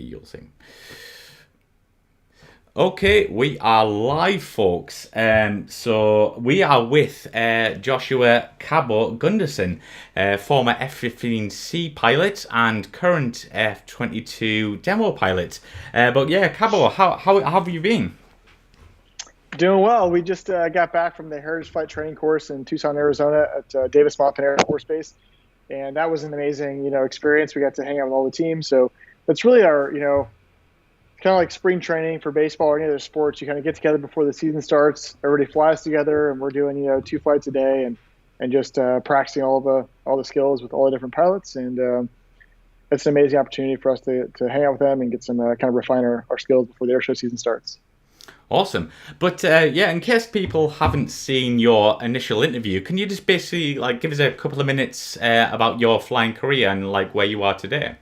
you'll see. Okay, we are live, folks. So we are with Joshua Cabo Gunderson, former F-15C pilot and current F-22 demo pilot. But yeah, Cabo, how have you been? Doing well. We just got back from the Heritage Flight Training course in Tucson, Arizona at Davis Monthan Air Force Base, and that was an amazing, experience. We got to hang out with all the teams. So that's really our, kind of like spring training for baseball or any other sports. You kind of get together before the season starts. Everybody flies together, and we're doing, 2 flights a day, and just practicing all the skills with all the different pilots. And it's an amazing opportunity for us to hang out with them and get some kind of refine our skills before the air show season starts. Awesome. But yeah, in case people haven't seen your initial interview, can you just basically like give us a couple of minutes about your flying career and like where you are today?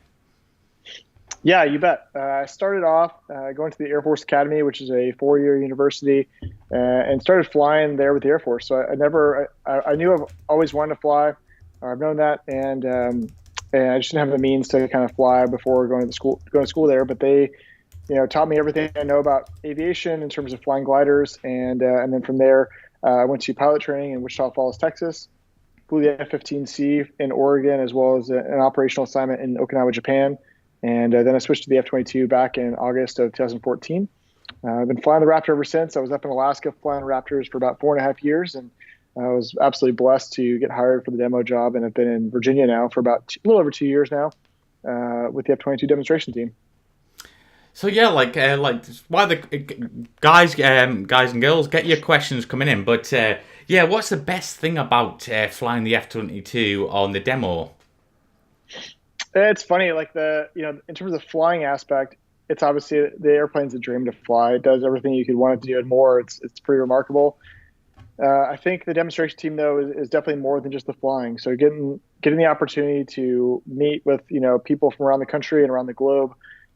Yeah, you bet. I started off going to the Air Force Academy, which is a 4-year university, and started flying there with the Air Force. So I knew I've always wanted to fly. I've known that, and I just didn't have the means to kind of fly before going to school there. But they, taught me everything I know about aviation in terms of flying gliders, and then from there, I went to pilot training in Wichita Falls, Texas. Flew the F-15C in Oregon, as well as an operational assignment in Okinawa, Japan. And then I switched to the F-22 back in August of 2014. I've been flying the Raptor ever since. I was up in Alaska flying Raptors for about 4.5 years, and I was absolutely blessed to get hired for the demo job. And I've been in Virginia now for about a little over 2 years now with the F-22 demonstration team. So yeah, like why the guys and girls get your questions coming in, but yeah, what's the best thing about flying the F-22 on the demo? It's funny, like in terms of flying aspect, it's obviously the airplane's a dream to fly. It does everything you could want it to do and more. It's pretty remarkable. I think the demonstration team though is definitely more than just the flying. So getting the opportunity to meet with people from around the country and around the globe,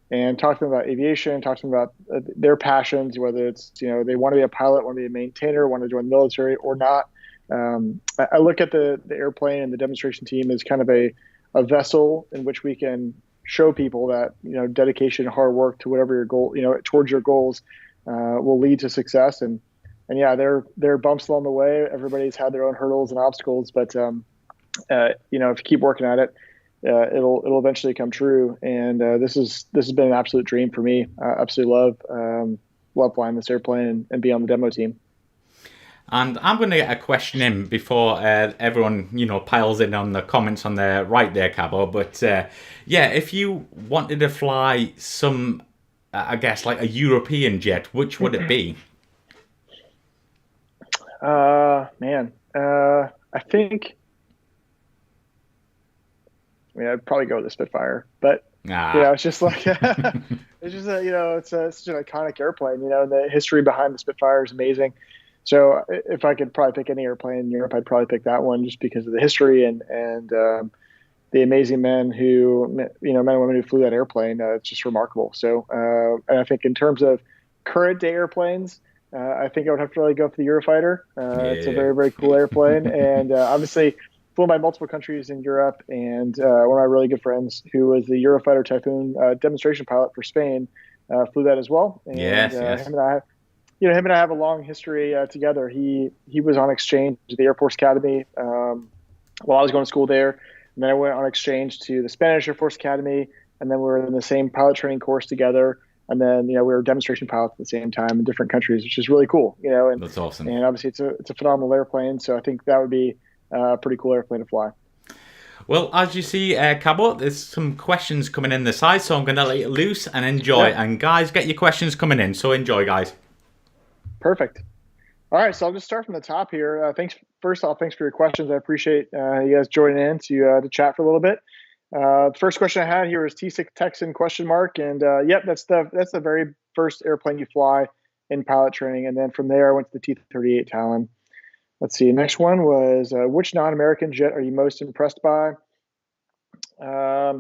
and talk to them about aviation, talk to them about their passions, whether it's they want to be a pilot, want to be a maintainer, want to join the military or not. I look at the airplane and the demonstration team as kind of a vessel in which we can show people that dedication and hard work to whatever your goal towards your goals will lead to success. And yeah, there are bumps along the way. Everybody's had their own hurdles and obstacles, but if you keep working at it, it'll eventually come true. And this has been an absolute dream for me. I absolutely love flying this airplane and be on the demo team. And I'm going to get a question in before everyone, piles in on the comments on the right there, Cabo. But yeah, if you wanted to fly some, I guess, like a European jet, which would it be? Man, I think. I mean, I'd probably go with the Spitfire, but it's just like it's just it's such an iconic airplane. And the history behind the Spitfire is amazing. So if I could probably pick any airplane in Europe, I'd probably pick that one just because of the history and the amazing men and women who flew that airplane. It's just remarkable. So and I think in terms of current day airplanes, I think I would have to really go for the Eurofighter. It's a very, very cool airplane, and obviously flown by multiple countries in Europe. And one of my really good friends, who was the Eurofighter Typhoon demonstration pilot for Spain, flew that as well. And yes. him and I have a long history together. He was on exchange to the Air Force Academy while I was going to school there, and then I went on exchange to the Spanish Air Force Academy, and then we were in the same pilot training course together. And then we were demonstration pilots at the same time in different countries, which is really cool. And that's awesome. And obviously it's a phenomenal airplane. So I think that would be a pretty cool airplane to fly. Well, as you see, Cabo, there's some questions coming in the side, so I'm going to let you loose and enjoy. Yeah. And guys, get your questions coming in, so enjoy, guys. Perfect. All right, so I'll just start from the top here. First off, thanks for your questions. I appreciate you guys joining in to chat for a little bit. The first question I had here is T6 Texan ? And yep, that's the very first airplane you fly in pilot training. And then from there, I went to the T-38 Talon. Let's see. Next one was which non-American jet are you most impressed by? I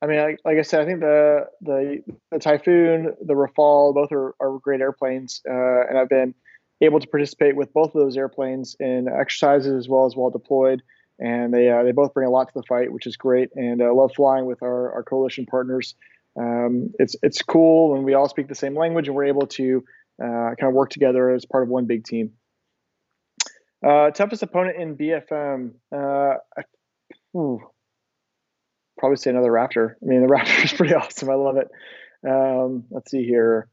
mean, like I said, I think the Typhoon, the Rafale, both are great airplanes, and I've been able to participate with both of those airplanes in exercises as well as while deployed. And they both bring a lot to the fight, which is great. And I love flying with our coalition partners It's cool when we all speak the same language and we're able to kind of work together as part of one big team. Toughest opponent in BFM, probably say another Raptor. I mean, the Raptor is pretty awesome. I love it. Let's see here.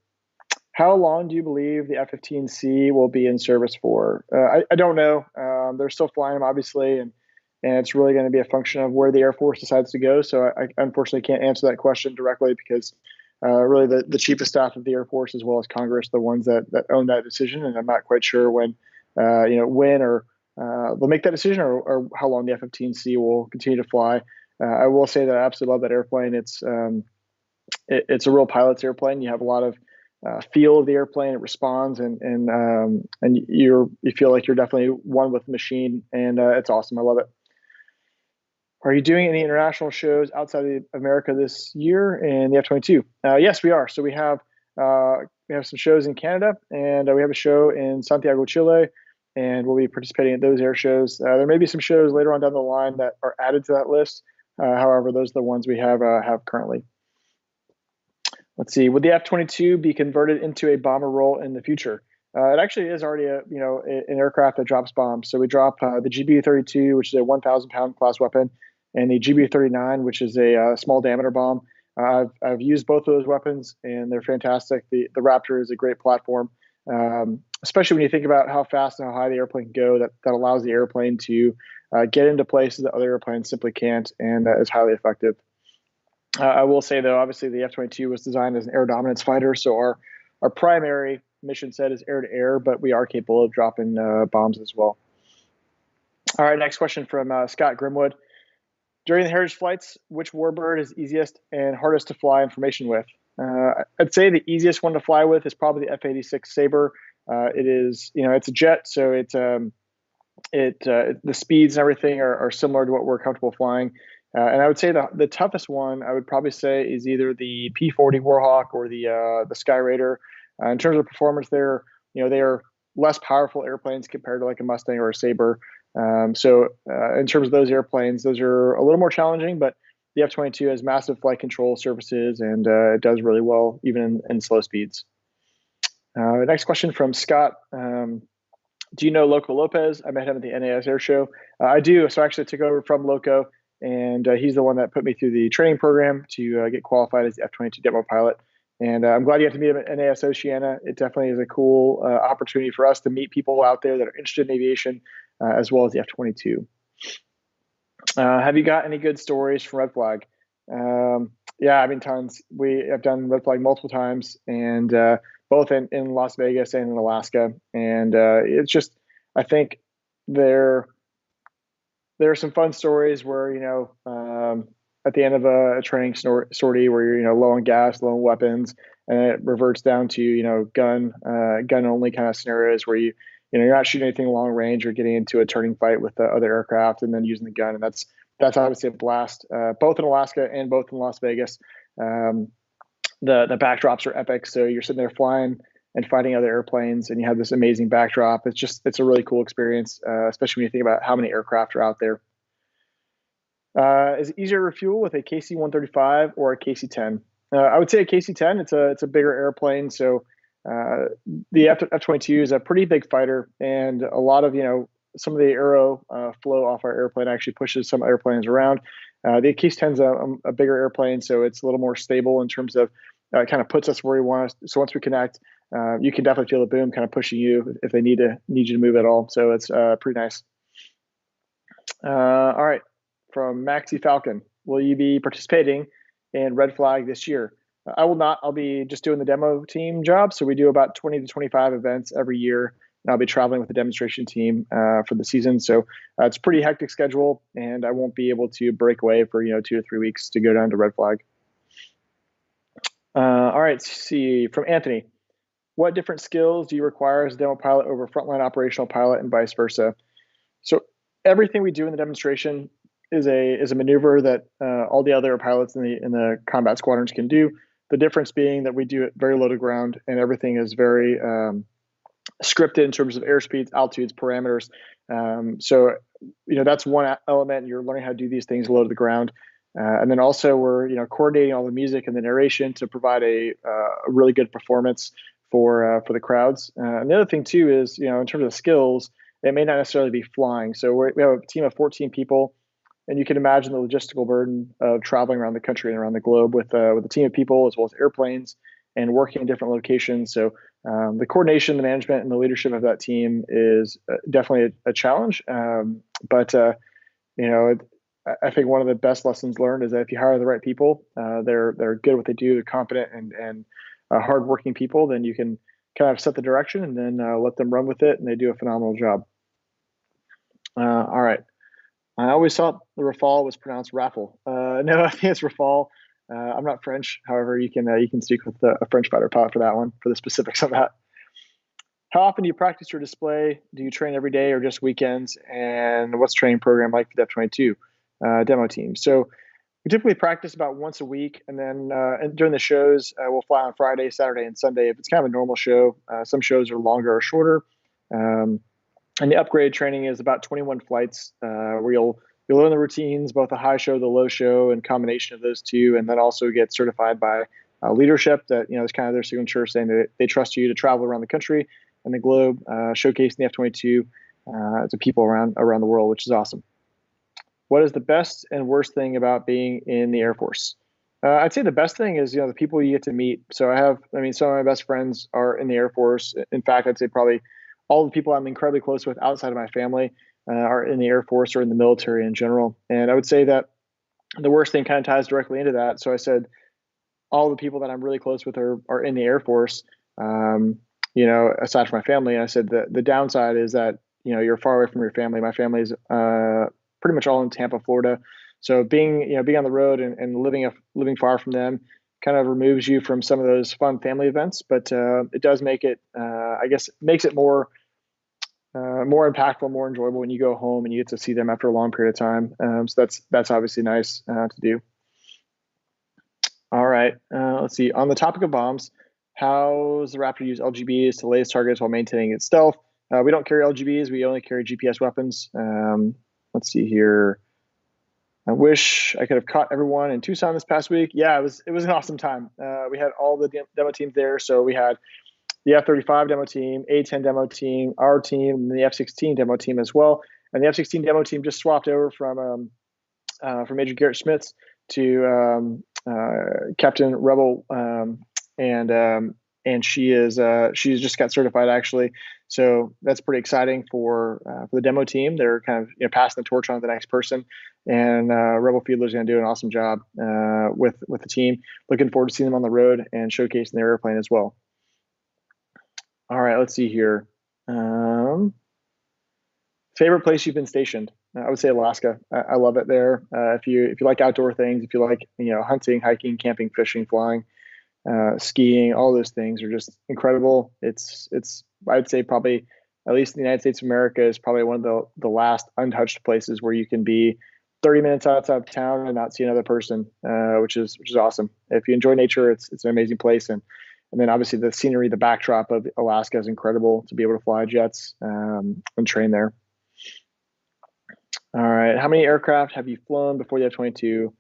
How long do you believe the F-15C will be in service for? I don't know. They're still flying them, obviously, and it's really going to be a function of where the Air Force decides to go. So I unfortunately can't answer that question directly because really the chief of staff of the Air Force as well as Congress are the ones that own that decision, and I'm not quite sure when or they'll make that decision or how long the F-15C will continue to fly. I will say that I absolutely love that airplane. It's a real pilot's airplane. You have a lot of feel of the airplane. It responds, and you feel like you're definitely one with the machine, and it's awesome. I love it. Are you doing any international shows outside of America this year in the F-22? Yes, we are. So we have some shows in Canada, and we have a show in Santiago, Chile, and we'll be participating at those air shows. There may be some shows later on down the line that are added to that list. However, those are the ones we have currently. Let's see. Would the F-22 be converted into a bomber role in the future? It actually is already an aircraft that drops bombs. So we drop the GBU-32, which is a 1,000-pound class weapon, and the GBU-39, which is a small diameter bomb. I've used both of those weapons, and they're fantastic. The Raptor is a great platform, especially when you think about how fast and how high the airplane can go. That allows the airplane to get into places that other airplanes simply can't, and is highly effective. I will say, though, obviously the F-22 was designed as an air dominance fighter, so our primary mission set is air-to-air, but we are capable of dropping bombs as well. All right, next question from Scott Grimwood. During the heritage flights, which warbird is easiest and hardest to fly information with? I'd say the easiest one to fly with is probably the F-86 Sabre. It is, it's a jet, so the speeds and everything are similar to what we're comfortable flying. And I would say the toughest one I would probably say is either the P-40 Warhawk or the Sky Raider. In terms of performance, they are less powerful airplanes compared to like a Mustang or a Sabre. So in terms of those airplanes, those are a little more challenging, but the F-22 has massive flight control surfaces, and it does really well even in slow speeds. Next question from Scott. Do you know Loco Lopez? I met him at the NAS Air Show. I do. So actually I took over from Loco, and he's the one that put me through the training program to get qualified as the F-22 demo pilot. And I'm glad you got to meet him at NAS Oceania. It definitely is a cool opportunity for us to meet people out there that are interested in aviation, as well as the F-22. Have you got any good stories from Red Flag? Yeah, I mean, tons. We have done Red Flag multiple times, and both in Las Vegas and in Alaska. And it's just, I think there are some fun stories where, at the end of a training sortie where you're, low on gas, low on weapons, and it reverts down to, gun only kind of scenarios where you're not shooting anything long range or getting into a turning fight with the other aircraft and then using the gun. And that's obviously a blast, both in Alaska and both in Las Vegas. The backdrops are epic. So you're sitting there flying and fighting other airplanes, and you have this amazing backdrop. It's a really cool experience, especially when you think about how many aircraft are out there. Is it easier to refuel with a KC-135 or a KC-10? I would say a KC-10. It's a bigger airplane, so the F-22 is a pretty big fighter, and a lot of some of the aero flow off our airplane actually pushes some airplanes around. The KC-10 is a bigger airplane, so it's a little more stable in terms of kind of puts us where we want us. So once we connect, you can definitely feel the boom kind of pushing you if they need you to move at all. So it's pretty nice. All right. From Maxi Falcon, will you be participating in Red Flag this year? I will not. I'll be just doing the demo team job. So we do about 20 to 25 events every year, and I'll be traveling with the demonstration team for the season. So it's a pretty hectic schedule, and I won't be able to break away for 2 to 3 weeks to go down to Red Flag. All right. Let's see, from Anthony, what different skills do you require as a demo pilot over frontline operational pilot and vice versa? So everything we do in the demonstration is a maneuver that all the other pilots in the combat squadrons can do. The difference being that we do it very low to ground, and everything is very scripted in terms of airspeeds, altitudes, parameters. So that's one element. You're learning how to do these things low to the ground. And then also we're coordinating all the music and the narration to provide a really good performance for the crowds. And the other thing too is in terms of skills, it may not necessarily be flying. So we have a team of 14 people, and you can imagine the logistical burden of traveling around the country and around the globe with a team of people as well as airplanes and working in different locations. So the coordination, the management, and the leadership of that team is definitely a challenge. But I think one of the best lessons learned is that if you hire the right people, they're good at what they do, they're competent and hardworking people, then you can kind of set the direction and then let them run with it, and they do a phenomenal job. All right. I always thought the Rafale was pronounced raffle. No, I think it's Rafale. I'm not French. However, you can speak with a French fighter pilot for that one, for the specifics of that. How often do you practice your display? Do you train every day or just weekends? And what's the training program like for the F-22 demo team? So we typically practice about once a week, and then and during the shows, we'll fly on Friday, Saturday, and Sunday if it's kind of a normal show. Some shows are longer or shorter. And the upgrade training is about 21 flights where you'll learn the routines, both the high show, the low show, and combination of those two, and then also get certified by leadership that is kind of their signature, saying that they trust you to travel around the country and the globe, showcasing the F-22 to people around the world, which is awesome. What is the best and worst thing about being in the Air Force? I'd say the best thing is the people you get to meet. So some of my best friends are in the Air Force. In fact, I'd say probably all the people I'm incredibly close with outside of my family are in the Air Force or in the military in general. And I would say that the worst thing kind of ties directly into that. So I said all the people that I'm really close with are in the Air Force, aside from my family. And I said the downside is that you're far away from your family. My family's pretty much all in Tampa, Florida. So being on the road and living far from them kind of removes you from some of those fun family events, but it does make it, makes it more impactful, more enjoyable when you go home and you get to see them after a long period of time. So that's obviously nice to do. All right, let's see. On the topic of bombs, how's the Raptor use LGBs to lay its targets while maintaining its stealth? We don't carry LGBs. We only carry GPS weapons. Let's see here. I wish I could have caught everyone in Tucson this past week. Yeah, it was an awesome time. We had all the demo teams there. So we had the F-35 demo team, A-10 demo team, our team, and the F-16 demo team as well. And the F-16 demo team just swapped over from Major Garrett Schmitz to Captain Rebel, and she's just got certified actually. So that's pretty exciting for the demo team. They're kind of passing the torch on to the next person, and Rebel Fiedler's going to do an awesome job with the team. Looking forward to seeing them on the road and showcasing their airplane as well. All right, let's see here. Favorite place you've been stationed? I would say Alaska. I love it there. If you like outdoor things, if you like hunting, hiking, camping, fishing, flying, skiing, all those things are just incredible. It's I'd say probably, at least in the United States of America, is probably one of the last untouched places where you can be 30 minutes outside of town and not see another person, which is awesome. If you enjoy nature, it's an amazing place. And then obviously the scenery, the backdrop of Alaska is incredible to be able to fly jets and train there. All right. How many aircraft have you flown before the F-22?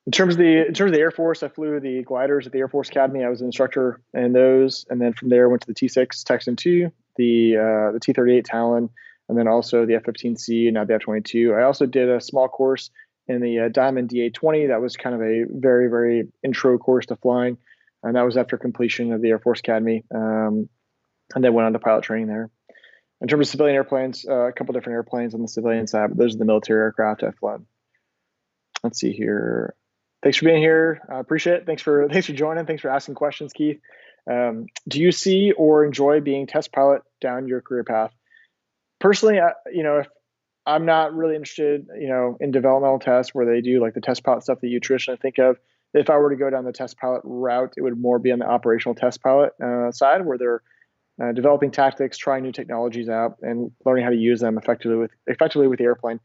In terms of the Air Force, I flew the gliders at the Air Force Academy. I was an instructor in those, and then from there went to the T6 Texan 2, the T-38 Talon, and then also the F-15C, and now the F-22. I also did a small course in the Diamond DA-20. That was kind of a very, very intro course to flying, and that was after completion of the Air Force Academy, and then went on to pilot training there. In terms of civilian airplanes, a couple different airplanes on the civilian side, but those are the military aircraft I've flown. Let's see here. Thanks for being here. I appreciate it. Thanks for joining. Thanks for asking questions, Keith. Do you see or enjoy being test pilot down your career path? Personally, if I'm not really interested, in developmental tests where they do like the test pilot stuff that you traditionally think of. If I were to go down the test pilot route, it would more be on the operational test pilot side, where they're developing tactics, trying new technologies out, and learning how to use them effectively with the airplane.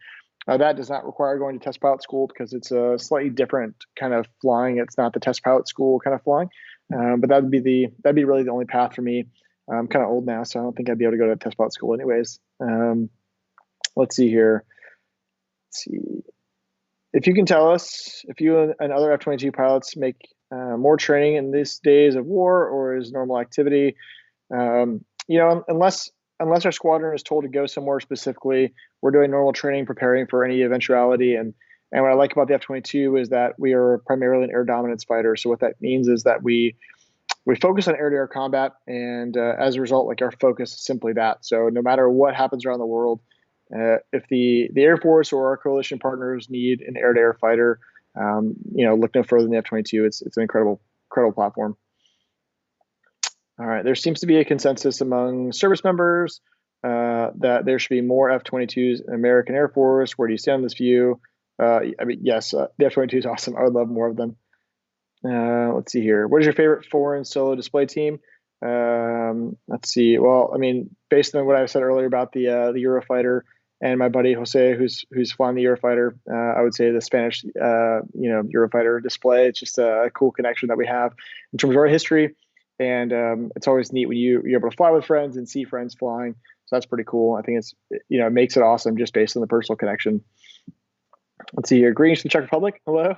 That does not require going to test pilot school because it's a slightly different kind of flying. It's not the test pilot school kind of flying, but that'd be really the only path for me. I'm kind of old now, so I don't think I'd be able to go to test pilot school anyways. Let's see here. Let's see. If you can tell us if you and other F-22 pilots make more training in these days of war or is normal activity, unless our squadron is told to go somewhere specifically, we're doing normal training, preparing for any eventuality. And what I like about the F-22 is that we are primarily an air dominance fighter. So what that means is that we focus on air-to-air combat, and as a result, like our focus is simply that. So no matter what happens around the world, if the Air Force or our coalition partners need an air-to-air fighter, look no further than the F-22. It's an incredible platform. All right, there seems to be a consensus among service members that there should be more F-22s in American Air Force. Where do you stand on this view? Yes, the F-22 is awesome. I would love more of them. Let's see here. What is your favorite foreign solo display team? Let's see. Well, I mean, based on what I said earlier about the Eurofighter and my buddy Jose, who's flying the Eurofighter, I would say the Spanish, Eurofighter display. It's just a cool connection that we have in terms of our history, and it's always neat when you're able to fly with friends and see friends flying. So that's pretty cool. I think it makes it awesome just based on the personal connection. Let's see here. Greetings from the Czech Republic. Hello.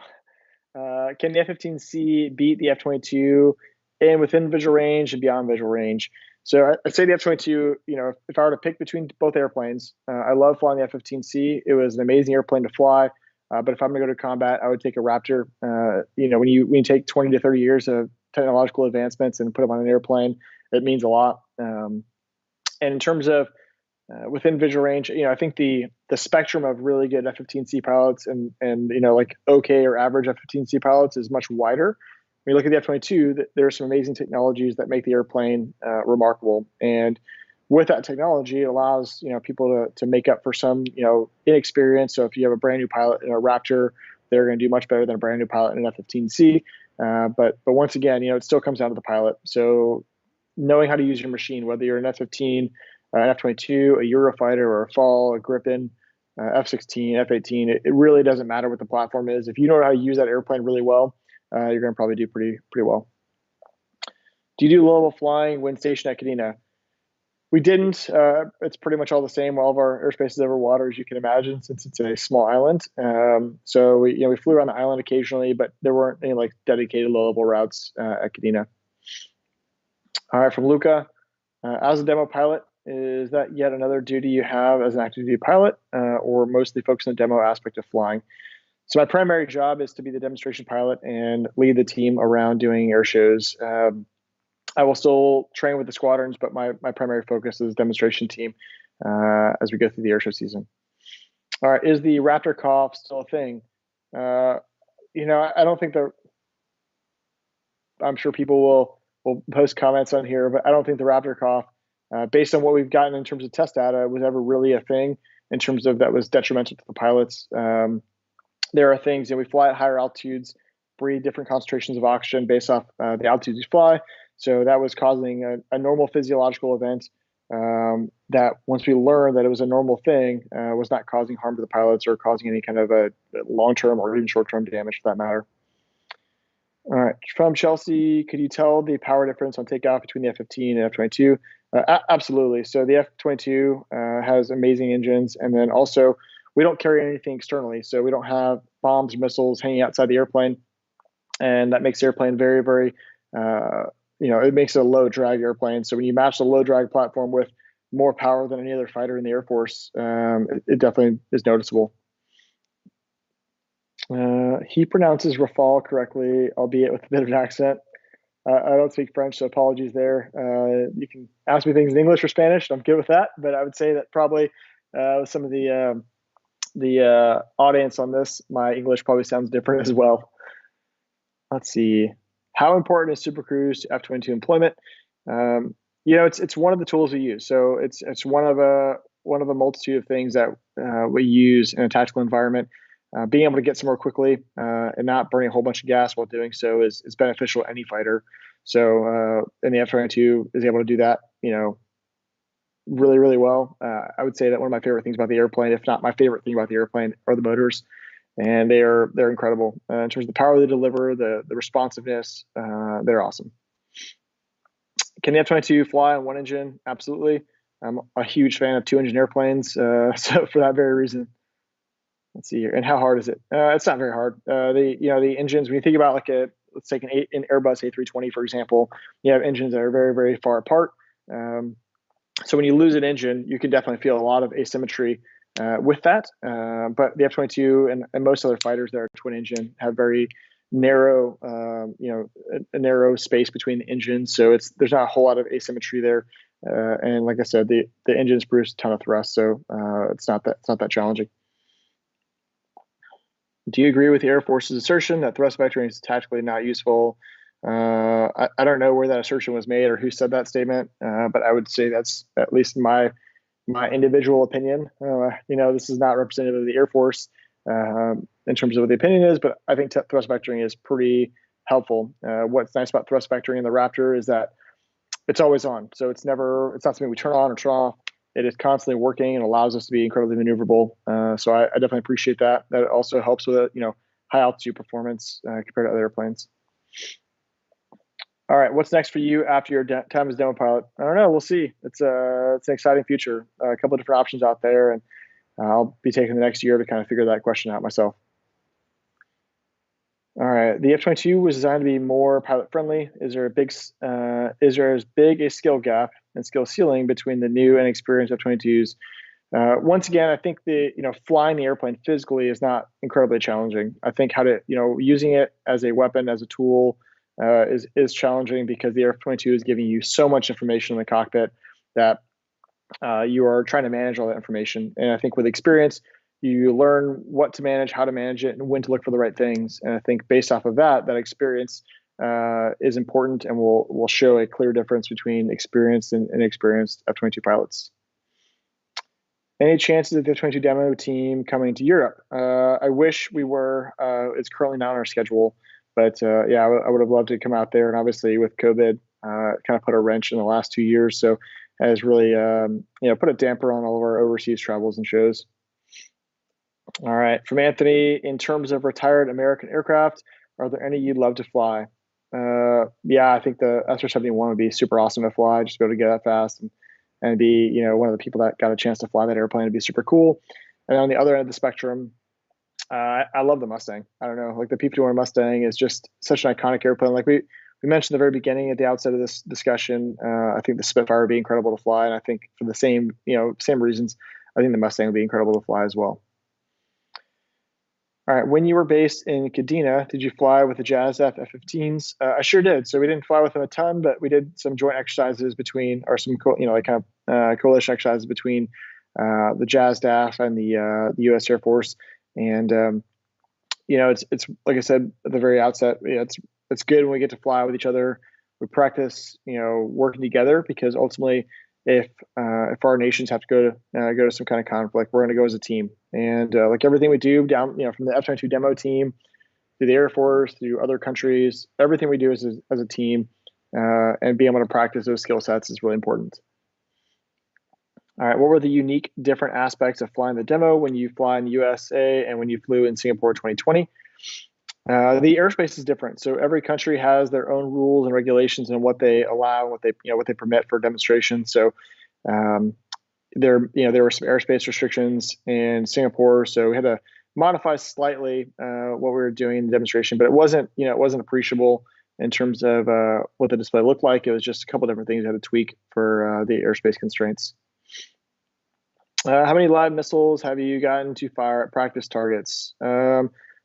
Can the F-15C beat the F-22 in within visual range and beyond visual range? So I'd say the F-22, if I were to pick between both airplanes, I love flying the F-15C. It was an amazing airplane to fly. But if I'm going to go to combat, I would take a Raptor. When you take 20 to 30 years of technological advancements and put them on an airplane, it means a lot. And in terms of within visual range, I think the spectrum of really good F-15C pilots and like okay or average F-15C pilots is much wider. When you look at the F-22, there are some amazing technologies that make the airplane remarkable. And with that technology, it allows people to make up for some inexperience. So if you have a brand new pilot in a Raptor, they're going to do much better than a brand new pilot in an F-15C. But once again, it still comes down to the pilot. So knowing how to use your machine, whether you're an F-15, an F-22, a Eurofighter, or a FAL, a Gripen, F-16, F-18, it really doesn't matter what the platform is. If you know how to use that airplane really well, you're going to probably do pretty well. Do you do low-level flying when stationed at Kadena? We didn't. It's pretty much all the same. All of our airspace is over water, as you can imagine, since it's a small island. So we flew around the island occasionally, but there weren't any like dedicated low-level routes at Kadena. All right, from Luca. As a demo pilot, is that yet another duty you have as an active duty pilot, or mostly focused on the demo aspect of flying? So my primary job is to be the demonstration pilot and lead the team around doing air shows. I will still train with the squadrons, but my primary focus is demonstration team as we go through the air show season. All right, is the Raptor cough still a thing? I don't think I'm sure people will post comments on here, but I don't think the Raptor cough, based on what we've gotten in terms of test data, was ever really a thing in terms of that was detrimental to the pilots. There are things, we fly at higher altitudes, breathe different concentrations of oxygen based off the altitudes we fly. So that was causing a normal physiological event that once we learned that it was a normal thing, was not causing harm to the pilots or causing any kind of a long-term or even short-term damage for that matter. All right, from Chelsea, could you tell the power difference on takeoff between the F-15 and F-22? Absolutely. So the F-22 has amazing engines, and then also we don't carry anything externally. So we don't have bombs or missiles hanging outside the airplane, and that makes the airplane very, very, it makes it a low drag airplane. So when you match the low drag platform with more power than any other fighter in the Air Force, it definitely is noticeable. He pronounces Rafale correctly, albeit with a bit of an accent. I don't speak French, so apologies there. You can ask me things in English or Spanish, and I'm good with that. But I would say that probably some of the audience on this, my English probably sounds different as well. Let's see. How important is Supercruise to F-22 employment? It's one of the tools we use. So it's one of a multitude of things that we use in a tactical environment. Being able to get somewhere quickly and not burning a whole bunch of gas while doing so is beneficial to any fighter. So and the F-22 is able to do that, really, really well. I would say that one of my favorite things about the airplane, if not my favorite thing about the airplane, are the motors. And they're incredible in terms of the power they deliver, the responsiveness. They're awesome. Can the F-22 fly on one engine? Absolutely. I'm a huge fan of two-engine airplanes, so for that very reason. let's see here. And how hard is it? It's not very hard. The engines, when you think about like let's take an Airbus A320, for example, you have engines that are very, very far apart. So when you lose an engine, you can definitely feel a lot of asymmetry with that. But the F-22 and most other fighters that are twin engine have very narrow, a narrow space between the engines. So there's not a whole lot of asymmetry there. And like I said, the engines produce a ton of thrust, so it's not that challenging. Do you agree with the Air Force's assertion that thrust vectoring is tactically not useful? I don't know where that assertion was made or who said that statement, but I would say that's at least my individual opinion. This is not representative of the Air Force in terms of what the opinion is, but I think thrust vectoring is pretty helpful. What's nice about thrust vectoring in the Raptor is that it's always on. So it's not something we turn on or turn off. It is constantly working and allows us to be incredibly maneuverable. So I definitely appreciate that. That also helps with high altitude performance compared to other airplanes. All right, what's next for you after your time as demo pilot? I don't know. We'll see. It's an exciting future. A couple of different options out there, and I'll be taking the next year to kind of figure that question out myself. All right, the F-22 was designed to be more pilot friendly. Is there as big a skill gap and skill ceiling between the new and experienced F-22s? Once again, I think flying the airplane physically is not incredibly challenging. I think using it as a weapon, as a tool, is challenging because the F-22 is giving you so much information in the cockpit that you are trying to manage all that information. And I think with experience, you learn what to manage, how to manage it, and when to look for the right things. And I think based off of that experience is important and will show a clear difference between experienced and inexperienced F-22 pilots. Any chances of the F-22 demo team coming to Europe? I wish we were. It's currently not on our schedule, but I would have loved to come out there. And obviously with COVID, kind of put a wrench in the last 2 years. So has really put a damper on all of our overseas travels and shows. All right, from Anthony, in terms of retired American aircraft, are there any you'd love to fly? I think the SR-71 would be super awesome to fly, just to be able to get that fast and be, one of the people that got a chance to fly that airplane. It'd be super cool. And on the other end of the spectrum, I love the Mustang. I don't know, like the P-51 Mustang is just such an iconic airplane. Like we mentioned at the very beginning at the outset of this discussion, I think the Spitfire would be incredible to fly. And I think for the same reasons, I think the Mustang would be incredible to fly as well. All right. When you were based in Kadena, did you fly with the Jazz F-15s? I sure did. So we didn't fly with them a ton, but we did some joint exercises coalition exercises between the Jazz DAF and the U.S. Air Force. And it's like I said at the very outset, it's good when we get to fly with each other. We practice, working together because ultimately, if our nations have to go to some kind of conflict, we're going to go as a team. And like everything we do down, from the F-22 demo team to the Air Force, to other countries, everything we do is as a team, and being able to practice those skill sets is really important. All right, what were the unique different aspects of flying the demo when you fly in the USA and when you flew in Singapore 2020? The airspace is different. So every country has their own rules and regulations and what they allow, what they permit for demonstration. So there were some airspace restrictions in Singapore, so we had to modify slightly what we were doing in the demonstration, but it wasn't appreciable in terms of what the display looked like. It was just a couple different things we had to tweak for the airspace constraints. How many live missiles have you gotten to fire at practice targets?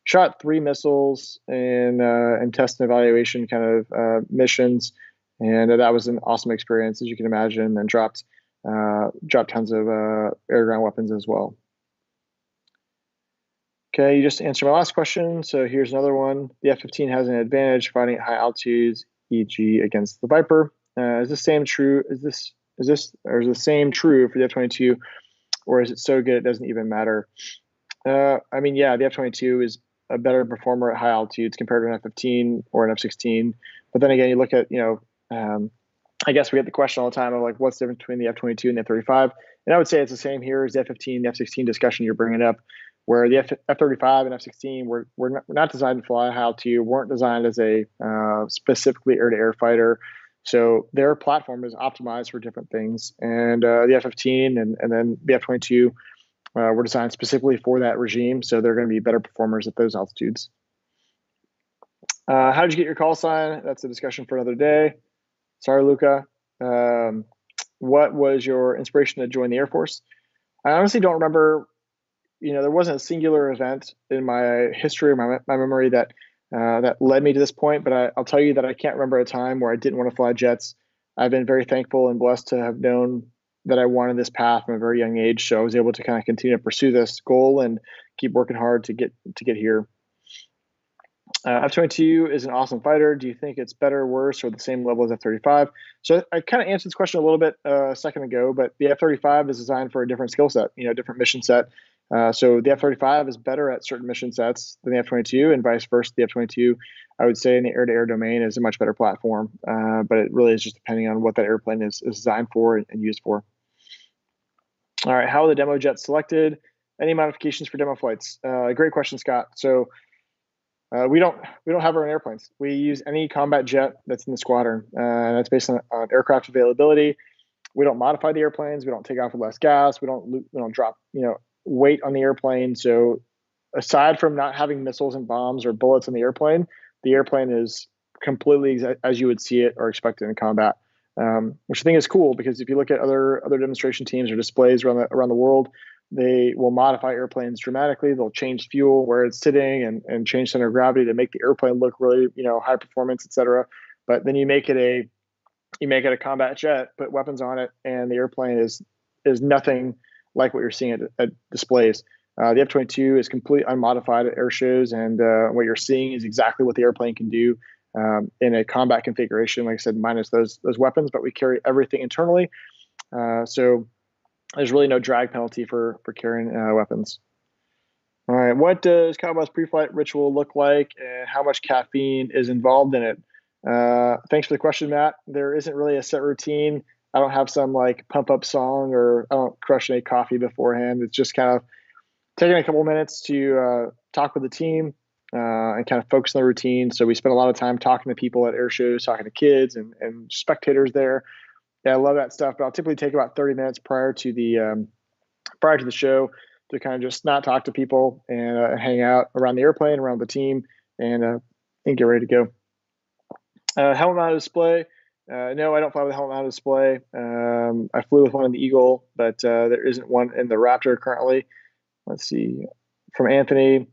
Shot 3 missiles in test and evaluation kind of missions, and that was an awesome experience, as you can imagine, and dropped tons of air ground weapons as well. Okay, you just answered my last question, so here's another one. The F-15 has an advantage fighting at high altitudes, e.g. against the Viper. Is the same true for the F-22, or is it so good it doesn't even matter? The F-22 is a better performer at high altitudes compared to an F-15 or an F-16. But then again, you look at, I guess we get the question all the time of like, what's the difference between the F-22 and the F-35? And I would say it's the same here as the F-15, the F-16 discussion you're bringing up, where the F-35 and F-16 were not designed to fly high altitude, weren't designed as a specifically air-to-air fighter. So their platform is optimized for different things. And the F-15 and then the F-22 were designed specifically for that regime, so they're going to be better performers at those altitudes. How did you get your call sign? That's a discussion for another day. Sorry, Luca. What was your inspiration to join the Air Force? I honestly don't remember. There wasn't a singular event in my history or my memory that that led me to this point. But I'll tell you that I can't remember a time where I didn't want to fly jets. I've been very thankful and blessed to have known that I wanted this path from a very young age. So I was able to kind of continue to pursue this goal and keep working hard to get here. F-22 is an awesome fighter. Do you think it's better, worse, or the same level as F-35? So I kind of answered this question a little bit a second ago, but the F-35 is designed for a different skill set, different mission set. So the F-35 is better at certain mission sets than the F-22, and vice versa. The F-22, I would say, in the air-to-air domain is a much better platform, but it really is just depending on what that airplane is designed for and used for. All right, how are the demo jets selected? Any modifications for demo flights? Great question, Scott. So we don't have our own airplanes. We use any combat jet that's in the squadron, and that's based on aircraft availability. We don't modify the airplanes. We don't take off with less gas. We don't drop weight on the airplane. So aside from not having missiles and bombs or bullets in the airplane is completely as you would see it or expect it in combat, which I think is cool because if you look at other demonstration teams or displays around the world, they will modify airplanes dramatically. They'll change fuel where it's sitting and change center of gravity to make the airplane look really, high performance, et cetera. But then you make it a combat jet, put weapons on it, and the airplane is nothing like what you're seeing at displays. The F-22 is completely unmodified at air shows, and what you're seeing is exactly what the airplane can do in a combat configuration. Like I said, minus those weapons, but we carry everything internally. So there's really no drag penalty for carrying weapons. All right, what does Cabo's PreFlight Ritual look like, and how much caffeine is involved in it? Thanks for the question, Matt. There isn't really a set routine. I don't have some like pump up song, or I don't crush any coffee beforehand. It's just kind of taking a couple minutes to talk with the team and kind of focus on the routine. So we spend a lot of time talking to people at air shows, talking to kids and spectators there. Yeah, I love that stuff. But I'll typically take about 30 minutes prior to the show to kind of just not talk to people and hang out around the airplane, around the team, and get ready to go. Helmet mounted display. No, I don't fly with a helmet mounted display. I flew with one in the Eagle, but there isn't one in the Raptor currently. Let's see. From Anthony,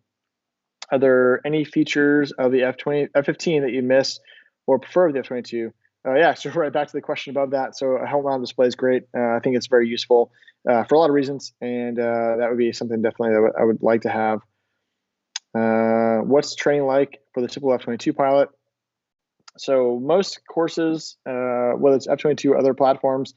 are there any features of the F-15 that you miss or prefer with the F-22? Yeah, so right back to the question above that. So a helmet mounted display is great. I think it's very useful for a lot of reasons, and that would be something definitely that I would like to have. What's training like for the typical F-22 pilot? So most courses, whether it's F-22 or other platforms,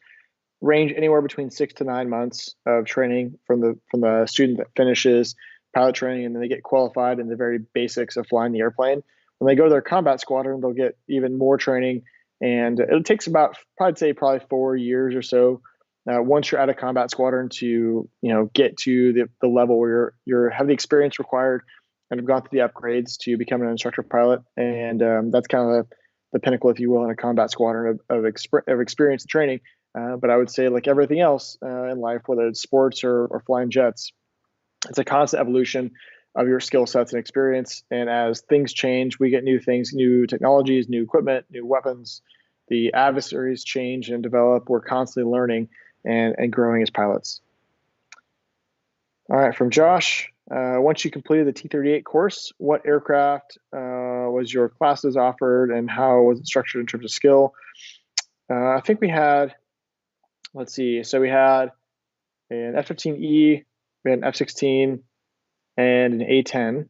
range anywhere between 6 to 9 months of training from the student that finishes pilot training, and then they get qualified in the very basics of flying the airplane. When they go to their combat squadron, they'll get even more training, and it takes about, I'd say, probably 4 years or so once you're at a combat squadron to get to the level where you have the experience required and have gone through the upgrades to become an instructor pilot, and that's kind of the pinnacle, if you will, in a combat squadron of experience and training. But I would say, like everything else in life, whether it's sports or flying jets, it's a constant evolution of your skill sets and experience. And as things change, we get new things, new technologies, new equipment, new weapons. The adversaries change and develop. We're constantly learning and growing as pilots. All right, from Josh. Once you completed the T-38 course, what aircraft was your classes offered, and how was it structured in terms of skill? I think we had, let's see, so we had an F-15E, we had an F-16, and an A-10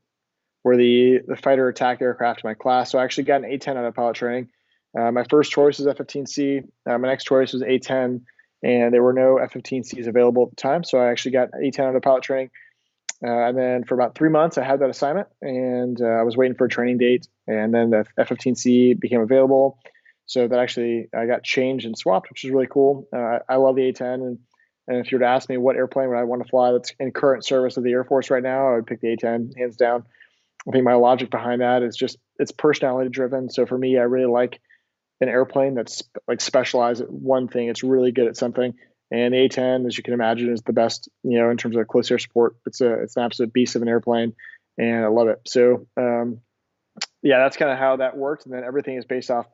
were the fighter attack aircraft in my class. So I actually got an A-10 out of pilot training. My first choice was F-15C. My next choice was A-10, and there were no F-15Cs available at the time. So I actually got A-10 out of pilot training. And then for about 3 months, I had that assignment, and I was waiting for a training date. And then the F-15C became available. So that actually I got changed and swapped, which is really cool. I love the A-10. And if you were to ask me what airplane would I want to fly that's in current service of the Air Force right now, I would pick the A-10, hands down. I think my logic behind that is just it's personality driven. So for me, I really like an airplane that's like specialized at one thing. It's really good at something. And the A10, as you can imagine, is the best, in terms of close air support. It's an absolute beast of an airplane, and I love it. So yeah, that's kind of how that works. And then everything is based off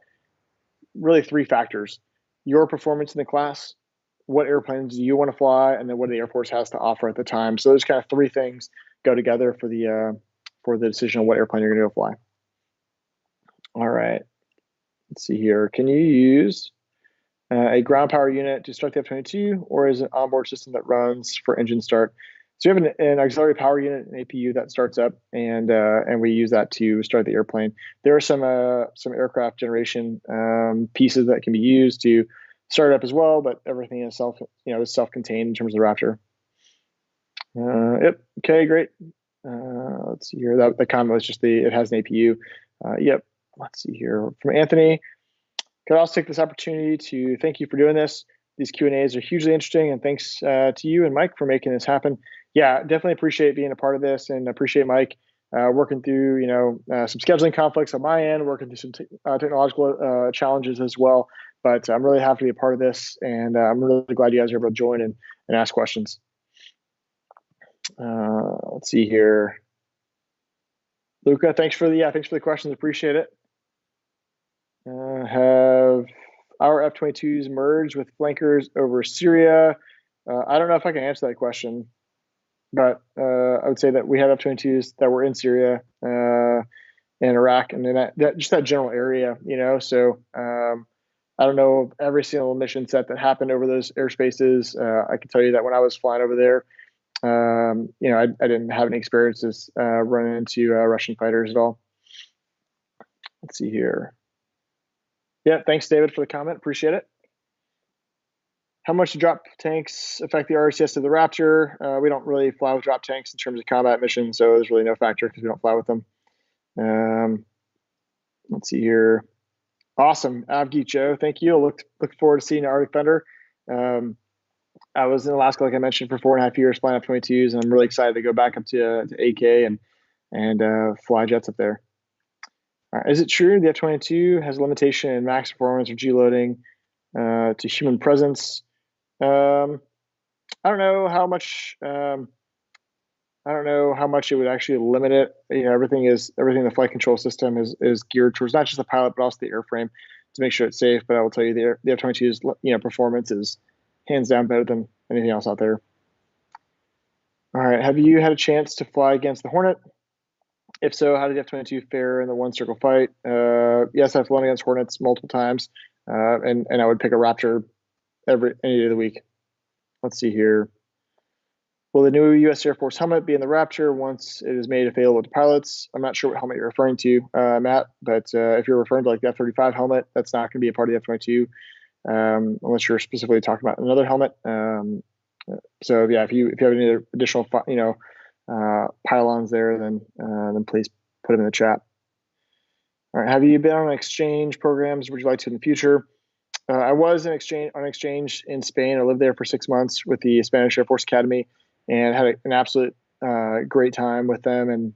really three factors: your performance in the class, what airplanes do you want to fly, and then what the Air Force has to offer at the time. So those kind of three things go together for the decision on what airplane you're going to go fly. All right, let's see here. Can you use a ground power unit to start the F-22, or is it an onboard system that runs for engine start? So we have an auxiliary power unit, an APU that starts up, and we use that to start the airplane. There are some aircraft generation pieces that can be used to start it up as well, but everything is self-contained in terms of the Raptor. Yep. Okay, great. Let's see here. The comment was just it has an APU. Yep. Let's see here from Anthony. Could I also take this opportunity to thank you for doing this. These Q&As are hugely interesting, and thanks to you and Mike for making this happen. Yeah, definitely appreciate being a part of this, and appreciate Mike working through some scheduling conflicts on my end, working through some technological challenges as well. But I'm really happy to be a part of this, and I'm really glad you guys are able to join and ask questions. Let's see here. Luca, thanks for the questions. Appreciate it. Have our F-22s merged with flankers over Syria? I don't know if I can answer that question, but I would say that we have F-22s that were in Syria and Iraq, and then that general area, So I don't know every single mission set that happened over those airspaces. I can tell you that when I was flying over there, I didn't have any experiences running into Russian fighters at all. Let's see here. Yeah, thanks, David, for the comment. Appreciate it. How much do drop tanks affect the RCS of the Rapture? We don't really fly with drop tanks in terms of combat missions, so there's really no factor because we don't fly with them. Let's see here. Awesome, Avgeek Joe. Thank you. Look forward to seeing Arctic Thunder. I was in Alaska, like I mentioned, for 4.5 years flying F-22s, and I'm really excited to go back up to AK and fly jets up there. Is it true the F-22 has a limitation in max performance or G-loading to human presence? I don't know how much. I don't know how much it would actually limit it. Everything in the flight control system is geared towards not just the pilot but also the airframe to make sure it's safe. But I will tell you, the F-22's performance is hands down better than anything else out there. All right, have you had a chance to fly against the Hornet? If so, how did the F-22 fare in the one circle fight? Yes, I've flown against Hornets multiple times, and I would pick a Raptor any day of the week. Let's see here. Will the new U.S. Air Force helmet be in the Rapture once it is made available to pilots? I'm not sure what helmet you're referring to, Matt, but if you're referring to like the F-35 helmet, that's not going to be a part of the F-22 unless you're specifically talking about another helmet. So yeah, if you have any other additional pylons there, then please put them in the chat. All right, have you been on exchange programs? Would you like to in the future? I was on exchange in Spain. I lived there for 6 months with the Spanish Air Force Academy, and had an absolute great time with them and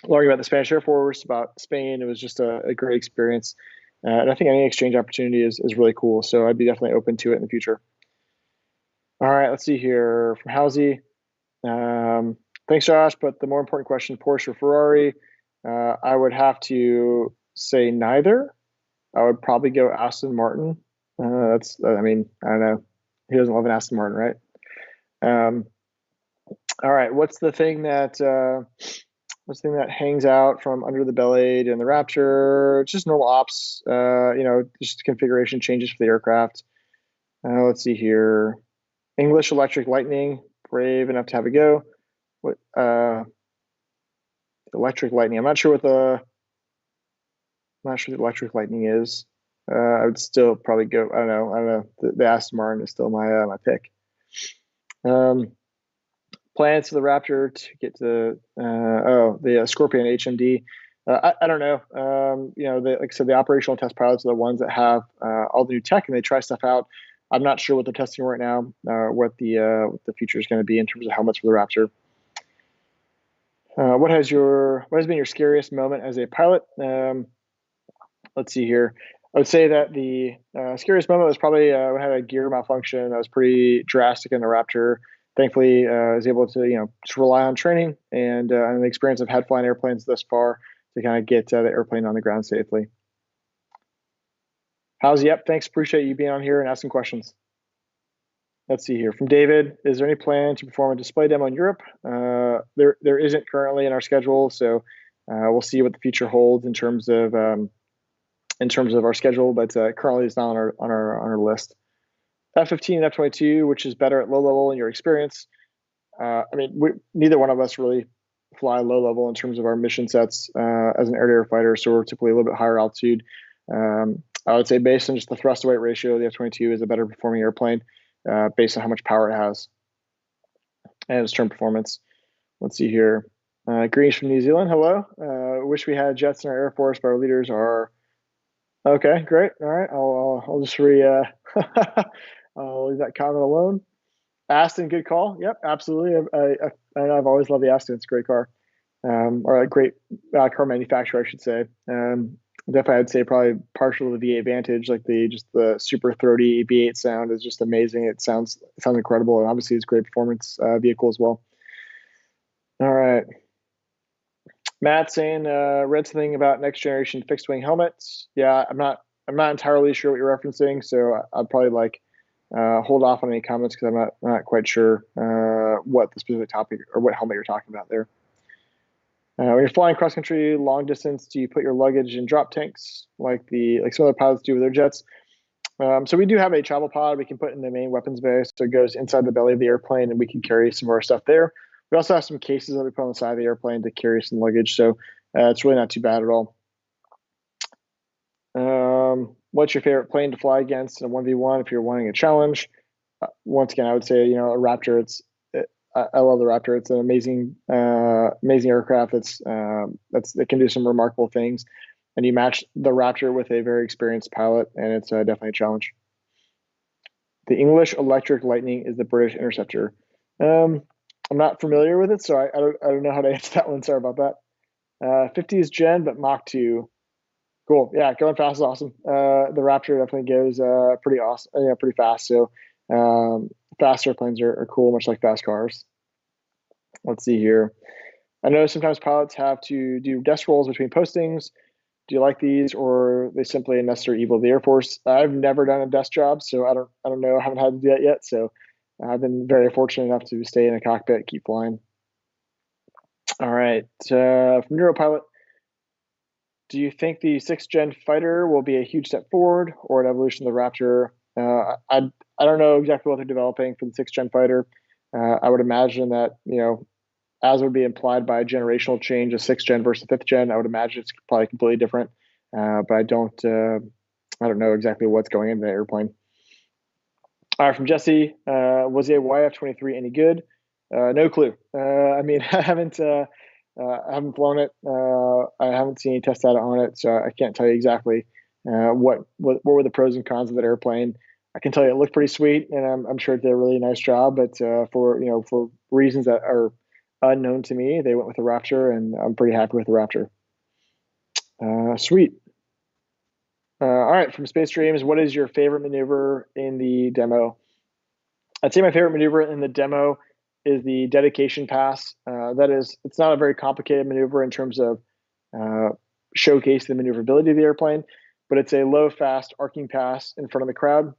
learning about the Spanish Air Force, about Spain. It was just a great experience, and I think any exchange opportunity is really cool. So I'd be definitely open to it in the future. All right, let's see here from Halsey. Thanks, Josh. But the more important question: Porsche or Ferrari? I would have to say neither. I would probably go Aston Martin. I don't know. He doesn't love an Aston Martin, right? All right. What's the thing that hangs out from under the belly and the Rapture? Just normal ops. Just configuration changes for the aircraft. Let's see here. English Electric Lightning. Brave enough to have a go. What? Electric Lightning. I'm not sure what the Electric Lightning is. I would still probably go. I don't know. The Aston Martin is still my pick. Plans for the Raptor to get to the Scorpion HMD. I don't know. Like I said, the operational test pilots are the ones that have all the new tech and they try stuff out. I'm not sure what they're testing right now. What the future is going to be in terms of helmets for the Raptor. What has been your scariest moment as a pilot? Let's see here. I would say that the scariest moment was probably when I had a gear malfunction that was pretty drastic in the Raptor. Thankfully, I was able to just rely on training and the experience I've had flying airplanes thus far to kind of get the airplane on the ground safely. How's yep? Thanks. Appreciate you being on here and asking questions. Let's see here from David. Is there any plan to perform a display demo in Europe? There isn't currently in our schedule, so we'll see what the future holds in terms of our schedule. But currently, it's not on our list. F-15 and F-22, which is better at low level in your experience? I mean, neither one of us really fly low level in terms of our mission sets as an air-to-air fighter, so we're typically a little bit higher altitude. I would say based on just the thrust to weight ratio, the F-22 is a better performing airplane based on how much power it has and its term performance. Let's see here. Greenish from New Zealand. Hello. Wish we had jets in our Air Force, but our leaders are okay. Great. All right. I'll just I'll leave that comment alone. Aston, good call. Yep, absolutely. I've always loved the Aston. It's a great car, or a great car manufacturer, I should say. Definitely, I'd say probably partial to the V8 Vantage, like the super throaty V8 sound is just amazing. It sounds incredible, and obviously it's a great performance vehicle as well. All right, Matt saying read something about next generation fixed wing helmets. Yeah, I'm not entirely sure what you're referencing, so I'd probably hold off on any comments because I'm not quite sure what the specific topic or what helmet you're talking about there. When you're flying cross country long distance, do you put your luggage in drop tanks like some other pilots do with their jets? So we do have a travel pod we can put in the main weapons bay, so it goes inside the belly of the airplane, and we can carry some of our stuff there. We also have some cases that we put on the side of the airplane to carry some luggage, so it's really not too bad at all. What's your favorite plane to fly against in a 1v1 if you're wanting a challenge? Once again, I would say a Raptor. I love the Raptor. It's an amazing aircraft. It can do some remarkable things, and you match the Raptor with a very experienced pilot, and it's definitely a challenge. The English Electric Lightning is the British Interceptor. I'm not familiar with it, so I don't know how to answer that one. Sorry about that. 50s gen, but Mach 2. Cool. Yeah, going fast is awesome. The Raptor definitely goes pretty awesome. Pretty fast. So fast airplanes are cool, much like fast cars. Let's see here. I know sometimes pilots have to do desk rolls between postings. Do you like these, or are they simply a necessary evil of the Air Force? I've never done a desk job, so I don't know. I haven't had to do that yet. So I've been very fortunate enough to stay in a cockpit, keep flying. All right. From Neuropilot, do you think the 6th gen fighter will be a huge step forward or an evolution of the Raptor? I don't know exactly what they're developing for the 6th gen fighter. I would imagine that, as would be implied by a generational change of 6th gen versus 5th gen, I would imagine it's probably completely different. But I don't know exactly what's going into the airplane. All right, from Jesse, was the YF-23 any good? No clue. I mean, I haven't flown it. I haven't seen any test data on it, so I can't tell you exactly what were the pros and cons of that airplane. I can tell you it looked pretty sweet, and I'm sure it did a really nice job. But for reasons that are unknown to me, they went with the Rapture, and I'm pretty happy with the Rapture. Sweet. All right, from Space Dreams, what is your favorite maneuver in the demo? I'd say my favorite maneuver in the demo is the dedication pass. It's not a very complicated maneuver in terms of showcase the maneuverability of the airplane, but it's a low, fast arcing pass in front of the crowd.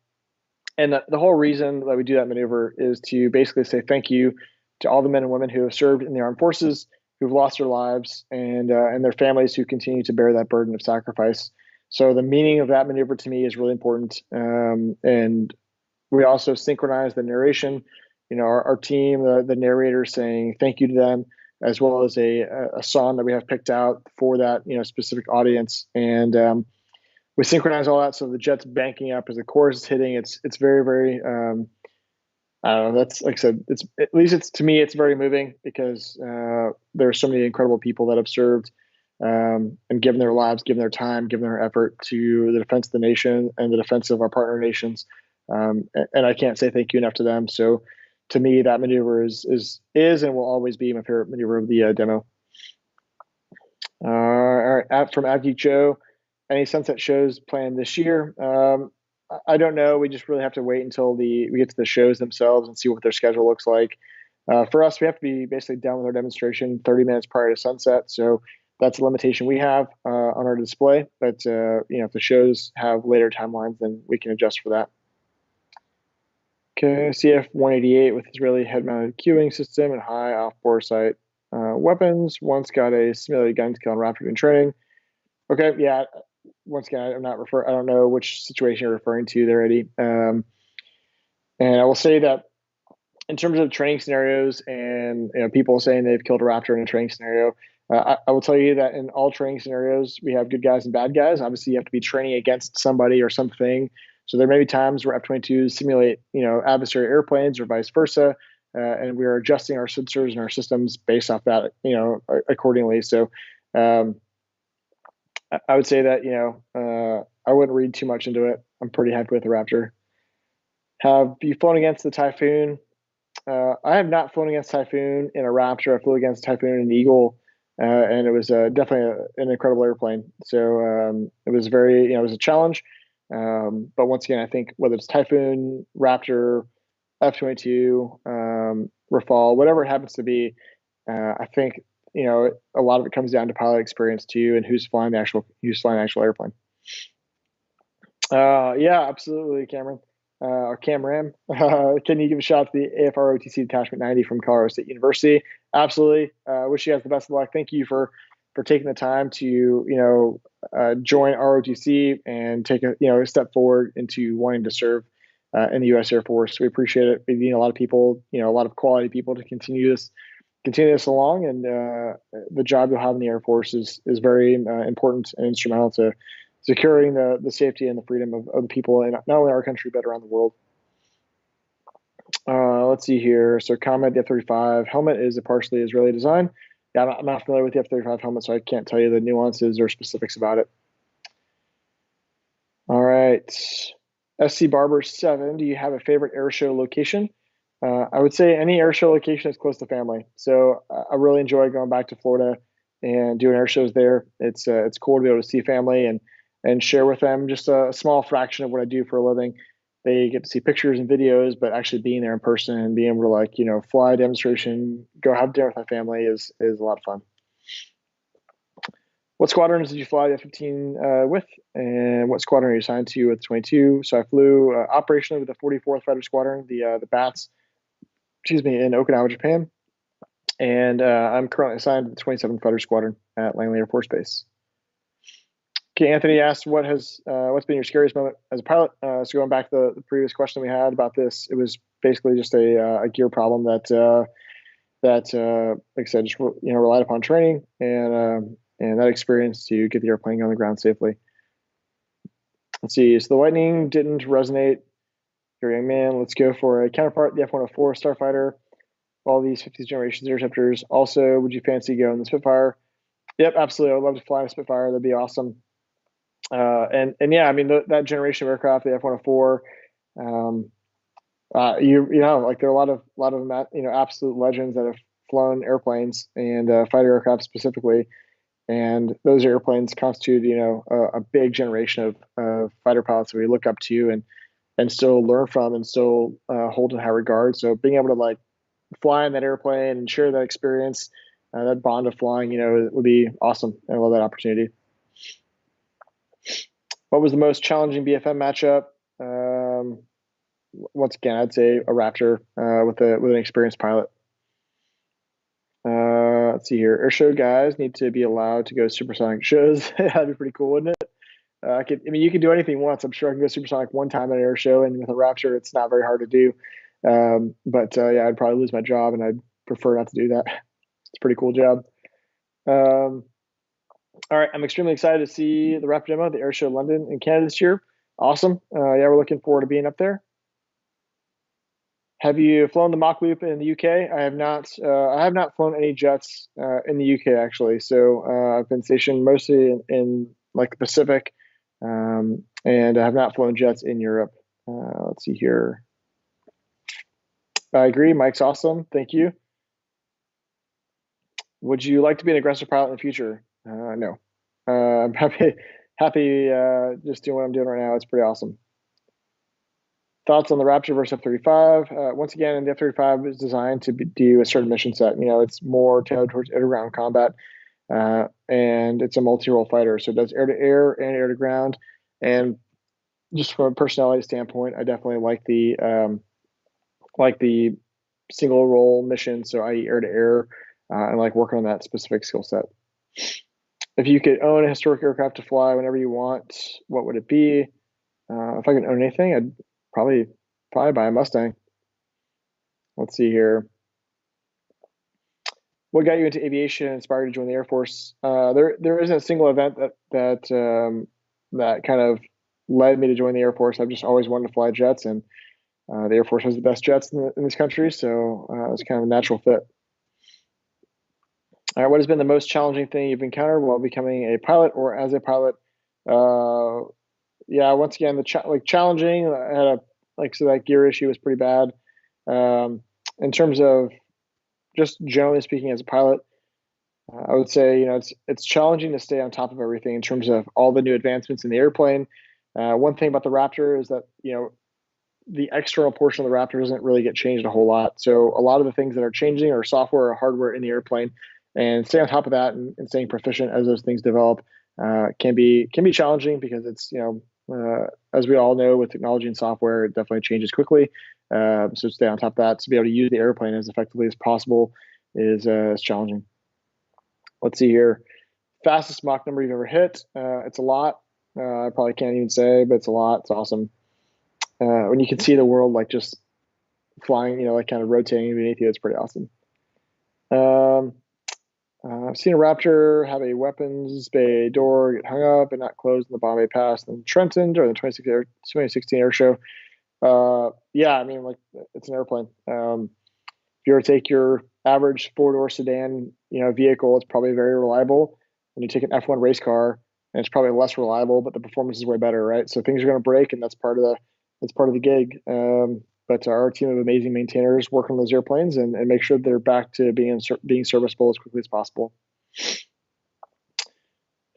And the whole reason that we do that maneuver is to basically say thank you to all the men and women who have served in the armed forces, who've lost their lives, and their families who continue to bear that burden of sacrifice. So the meaning of that maneuver to me is really important. And we also synchronize the narration. Our team, the narrator saying thank you to them, as well as a song that we have picked out for that specific audience. And we synchronize all that so the jet's banking up as the chorus is hitting. It's very, very I don't know. That's like I said. To me, it's very moving because there are so many incredible people that have served and given their lives, given their time, given their effort to the defense of the nation and the defense of our partner nations. And I can't say thank you enough to them. So to me, that maneuver is and will always be my favorite maneuver of the demo. All right, from Avgeek Joe, Any sunset shows planned this year? I don't know. We just really have to wait until we get to the shows themselves and see what their schedule looks like. For us, we have to be basically done with our demonstration 30 minutes prior to sunset. So that's a limitation we have on our display. But if the shows have later timelines, then we can adjust for that. Okay, CF-188 with Israeli head-mounted queuing system and high off-bore sight weapons. Once got a simulated gun skill on Raptor training. Okay, yeah. Once again, I don't know which situation you're referring to there, Eddie. And I will say that in terms of training scenarios and people saying they've killed a Raptor in a training scenario, I will tell you that in all training scenarios, we have good guys and bad guys. Obviously, you have to be training against somebody or something. So there may be times where F-22s simulate, adversary airplanes or vice versa, and we are adjusting our sensors and our systems based off that, accordingly. So I would say that, I wouldn't read too much into it. I'm pretty happy with the Raptor. Have you flown against the Typhoon? I have not flown against Typhoon in a Raptor. I flew against Typhoon in an Eagle, and it was definitely an incredible airplane. So it was it was a challenge. But once again, I think whether it's Typhoon, Raptor, F-22, Rafale, whatever it happens to be, I think a lot of it comes down to pilot experience too, and who's flying the actual airplane. Yeah, absolutely, Cameron. Or Camram. Can you give a shout out to the AFR Attachment 90 from Colorado State University? Absolutely. Wish you guys the best of luck. Thank you for taking the time to join ROTC and take a step forward into wanting to serve in the U.S. Air Force. We appreciate it. We need a lot of people, a lot of quality people to continue this along, and the job you'll have in the Air Force is very important and instrumental to securing the safety and the freedom of the people in not only our country but around the world. Let's see here. So comment, the F-35 helmet is a partially Israeli design. Yeah, I'm not familiar with the F-35 helmet, so I can't tell you the nuances or specifics about it. All right. SC Barber 7, do you have a favorite air show location? I would say any air show location is close to family. So I really enjoy going back to Florida and doing air shows there. It's cool to be able to see family and share with them just a small fraction of what I do for a living. They get to see pictures and videos, but actually being there in person and being able to fly a demonstration, go have dinner with my family is a lot of fun. What squadrons did you fly the F-15 with, and what squadron are you assigned to with 22? So I flew operationally with the 44th Fighter Squadron, the BATS, in Okinawa, Japan, and I'm currently assigned to the 27th Fighter Squadron at Langley Air Force Base. Okay, Anthony asked, what's been your scariest moment as a pilot? So going back to the previous question we had about this, it was basically just a gear problem that like I said, just relied upon training and that experience to get the airplane on the ground safely. Let's see. So the Lightning didn't resonate. Your young man. Let's go for a counterpart, the F-104 Starfighter. All these 50th generation interceptors. Also, would you fancy going the Spitfire? Yep, absolutely. I would love to fly a Spitfire. That'd be awesome. And yeah, I mean that generation of aircraft, the F-104. There are a lot of absolute legends that have flown airplanes and fighter aircraft specifically, and those airplanes constitute a big generation of fighter pilots that we look up to and still learn from and still hold in high regard. So being able to fly in that airplane and share that experience, that bond of flying, would be awesome. I love that opportunity. What was the most challenging BFM matchup? Once again, I'd say a Raptor with an experienced pilot. Let's see here. Airshow guys need to be allowed to go supersonic shows. That'd be pretty cool, wouldn't it? You can do anything once. I'm sure I can go supersonic one time at an air show, and with a Rapture, it's not very hard to do. But yeah, I'd probably lose my job, and I'd prefer not to do that. It's a pretty cool job. All right, I'm extremely excited to see the Raptor demo, the Air Show London in Canada this year. Awesome. Yeah, we're looking forward to being up there. Have you flown the Mach loop in the UK? I have not. I have not flown any jets in the UK actually. So I've been stationed mostly in the Pacific, and I have not flown jets in Europe. Let's see here. I agree. Mike's awesome. Thank you. Would you like to be an aggressive pilot in the future? No. I'm happy happy just doing what I'm doing right now. It's pretty awesome. Thoughts on the Rapture versus F-35? Once again, the F-35 is designed to do a certain mission set. It's more tailored towards air-to-ground combat, and it's a multi-role fighter. So it does air-to-air and air-to-ground. And just from a personality standpoint, I definitely like the single role mission, so i.e. air-to-air, and like working on that specific skill set. If you could own a historic aircraft to fly whenever you want, what would it be? If I could own anything, I'd probably buy a Mustang. Let's see here. What got you into aviation and inspired you to join the Air Force? There isn't a single event that kind of led me to join the Air Force. I've just always wanted to fly jets, and the Air Force has the best jets in this country, so it's kind of a natural fit. All right, what has been the most challenging thing you've encountered while becoming a pilot or as a pilot? Yeah, once again, challenging. I had that gear issue was pretty bad. In terms of just generally speaking, as a pilot, I would say it's challenging to stay on top of everything in terms of all the new advancements in the airplane. One thing about the Raptor is that the external portion of the Raptor doesn't really get changed a whole lot. So a lot of the things that are changing are software or hardware in the airplane, and staying on top of that and staying proficient as those things develop can be challenging because it's as we all know with technology and software, it definitely changes quickly. So stay on top of that to be able to use the airplane as effectively as possible is challenging. Let's see here. Fastest Mach number you've ever hit. It's a lot. I probably can't even say, but it's a lot. It's awesome. When you can see the world like just flying, kind of rotating beneath you, it's pretty awesome. I've seen a Raptor have a weapons bay door get hung up and not closed in the Bombay Pass in Trenton during the 2016 air show. Yeah, I mean, it's an airplane. If you were to take your average four-door sedan, vehicle, it's probably very reliable. When you take an F1 race car, and it's probably less reliable, but the performance is way better, right? So things are going to break, and that's part of the gig. But our team of amazing maintainers work on those airplanes and make sure they're back to being serviceable as quickly as possible. Have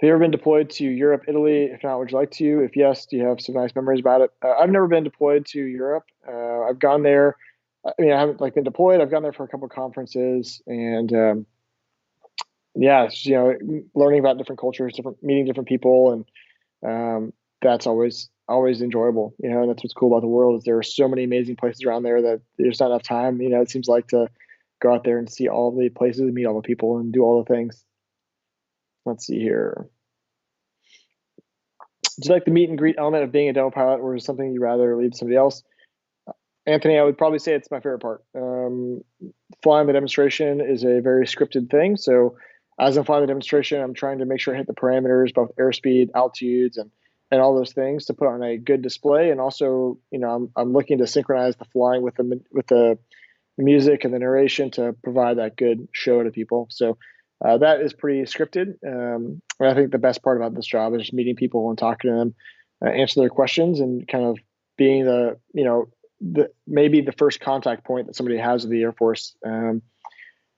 you ever been deployed to Europe, Italy? If not, would you like to? If yes, do you have some nice memories about it? I've never been deployed to Europe. I've gone there. I mean, I haven't been deployed. I've gone there for a couple of conferences, and yeah, it's, learning about different cultures, meeting different people, and that's always enjoyable. And that's what's cool about the world is there are so many amazing places around there that there's not enough time. It seems like to go out there and see all the places, and meet all the people, and do all the things. Let's see here. Do you like the meet and greet element of being a demo pilot, or is it something you'd rather leave to somebody else? Anthony, I would probably say it's my favorite part. Flying the demonstration is a very scripted thing. So as I'm flying the demonstration, I'm trying to make sure I hit the parameters, both airspeed, altitudes, and all those things to put on a good display. And also, I'm looking to synchronize the flying with the music and the narration to provide that good show to people. So that is pretty scripted. And I think the best part about this job is just meeting people and talking to them, answer their questions, and kind of being maybe the first contact point that somebody has with the Air Force.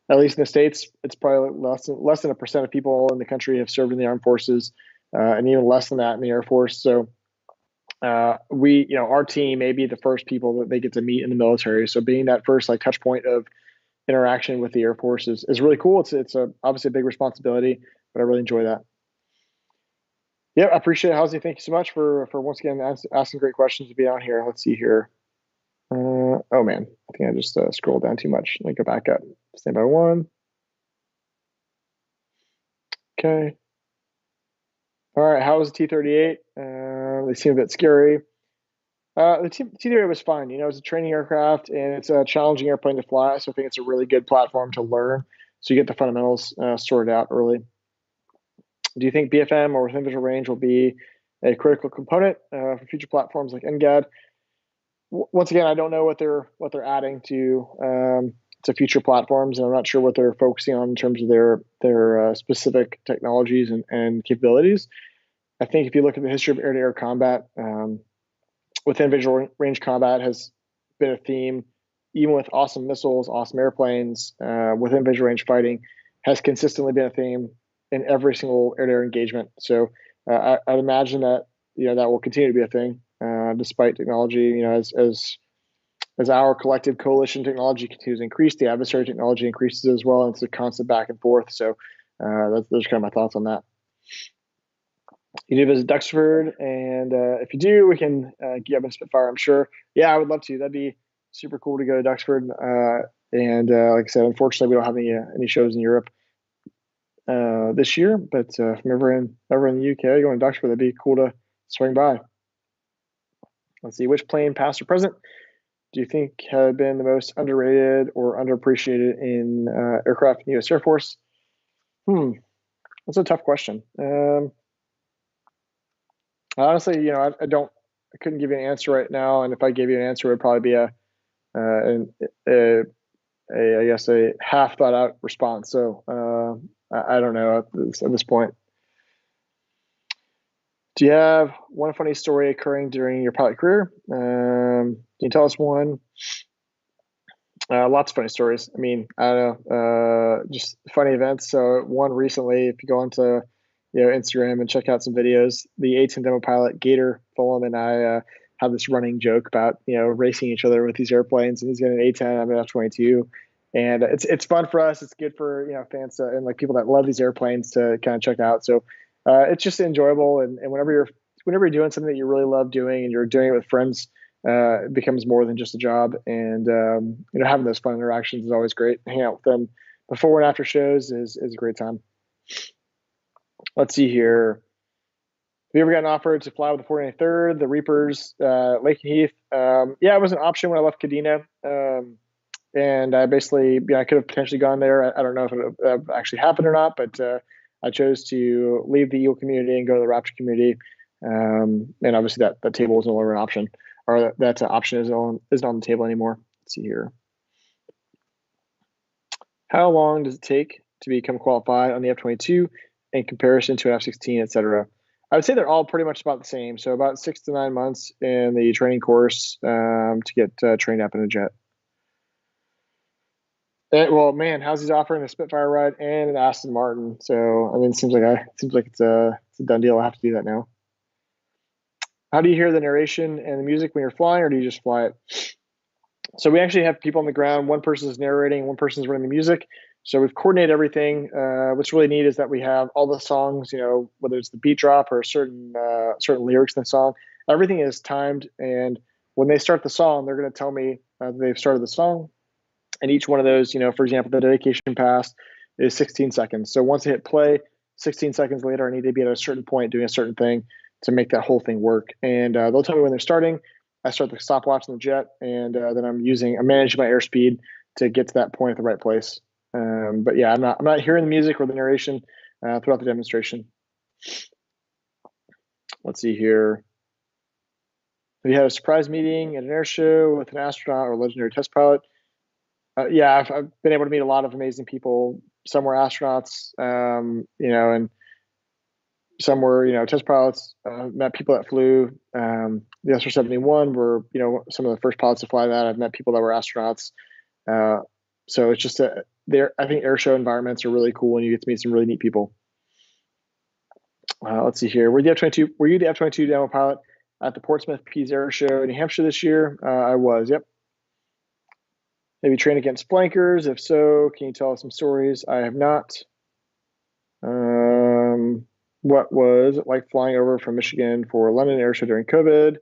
At least in the States, it's probably less than 1% of people in the country have served in the armed forces, and even less than that in the Air Force. So our team may be the first people that they get to meet in the military. So being that first touch point of interaction with the Air Force is really cool. It's obviously a big responsibility, but I really enjoy that. Yeah, I appreciate it, Halsey. Thank you so much for once again asking great questions to be on here. Let's see here. Oh man, I think I just scrolled down too much. Let me go back up. Standby one. Okay. All right. How was the T-38? They seem a bit scary. The T-38 was fine. It's a training aircraft, and it's a challenging airplane to fly. So I think it's a really good platform to learn. So you get the fundamentals sorted out early. Do you think BFM or within visual range will be a critical component for future platforms like NGAD? Once again, I don't know what they're adding to future platforms, and I'm not sure what they're focusing on in terms of their specific technologies and capabilities. I think if you look at the history of air-to-air combat, within visual range combat has been a theme, even with awesome missiles, awesome airplanes. Within visual range fighting has consistently been a theme in every single air-to-air engagement. So I'd imagine that that will continue to be a thing despite technology. As our collective coalition technology continues to increase, the adversary technology increases as well, and it's a constant back and forth. So those are kind of my thoughts on that. You do visit Duxford, and if you do, we can get up in Spitfire, I'm sure. Yeah, I would love to. That'd be super cool to go to Duxford. And like I said, unfortunately, we don't have any shows in Europe this year, but if I'm ever in the UK going to Duxford, that'd be cool to swing by. Let's see, which plane, past or present, do you think have been the most underrated or underappreciated in aircraft in the U.S. Air Force? That's a tough question. Honestly, I couldn't give you an answer right now, and if I gave you an answer, it would probably be a I guess a half thought out response. So I don't know at this point. Do you have one funny story occurring during your pilot career? Can you tell us one? Lots of funny stories. I mean, I don't know, just funny events. So one recently, if you go onto Instagram and check out some videos, the A-10 demo pilot Gator Fulham and I have this running joke about racing each other with these airplanes, and he's got an A-10, I'm an F-22, and it's fun for us. It's good for fans and like people that love these airplanes to kind of check out. So it's just enjoyable, and whenever you're doing something that you really love doing and you're doing it with friends, it becomes more than just a job. And having those fun interactions is always great. Hang out with them before and after shows is a great time. Let's see here. Have you ever gotten offered to fly with the 49th, the Reapers, Lake and Heath? Yeah, it was an option when I left Kadena. And I basically, I could have potentially gone there. I don't know if it actually happened or not, but I chose to leave the Eagle community and go to the Rapture community. And obviously that table is no longer an option, or that option isn't on the table anymore. Let's see here. How long does it take to become qualified on the F-22 in comparison to an F-16, et cetera? I would say they're all pretty much about the same. So about 6 to 9 months in the training course to get trained up in a jet. Well, man, how's he's offering a Spitfire ride and an Aston Martin? So I mean, it seems like it's a done deal. I have to do that now. How do you hear the narration and the music when you're flying, or do you just fly it? So we actually have people on the ground. One person is narrating, one person is running the music. So we've coordinated everything. What's really neat is that we have all the songs, whether it's the beat drop or certain lyrics in the song, everything is timed. And when they start the song, they're going to tell me they've started the song. And each one of those, for example, the dedication pass is 16 seconds. So once I hit play, 16 seconds later, I need to be at a certain point doing a certain thing to make that whole thing work. And they'll tell me when they're starting. I start the stopwatch on the jet, and then I'm managing my airspeed to get to that point at the right place. But yeah, I'm not hearing the music or the narration throughout the demonstration. Let's see here. Have you had a surprise meeting at an air show with an astronaut or legendary test pilot? Yeah, I've been able to meet a lot of amazing people. Some were astronauts, and some were, test pilots. Met people that flew. The SR-71 were, some of the first pilots to fly that. I've met people that were astronauts. So it's just I think air show environments are really cool, and you get to meet some really neat people. Let's see here. Were you the F-22 demo pilot at the Portsmouth Pease Air Show in New Hampshire this year? I was. Yep. Have you trained against flankers? If so, can you tell us some stories? I have not. What was it like flying over from Michigan for London Air Show during COVID?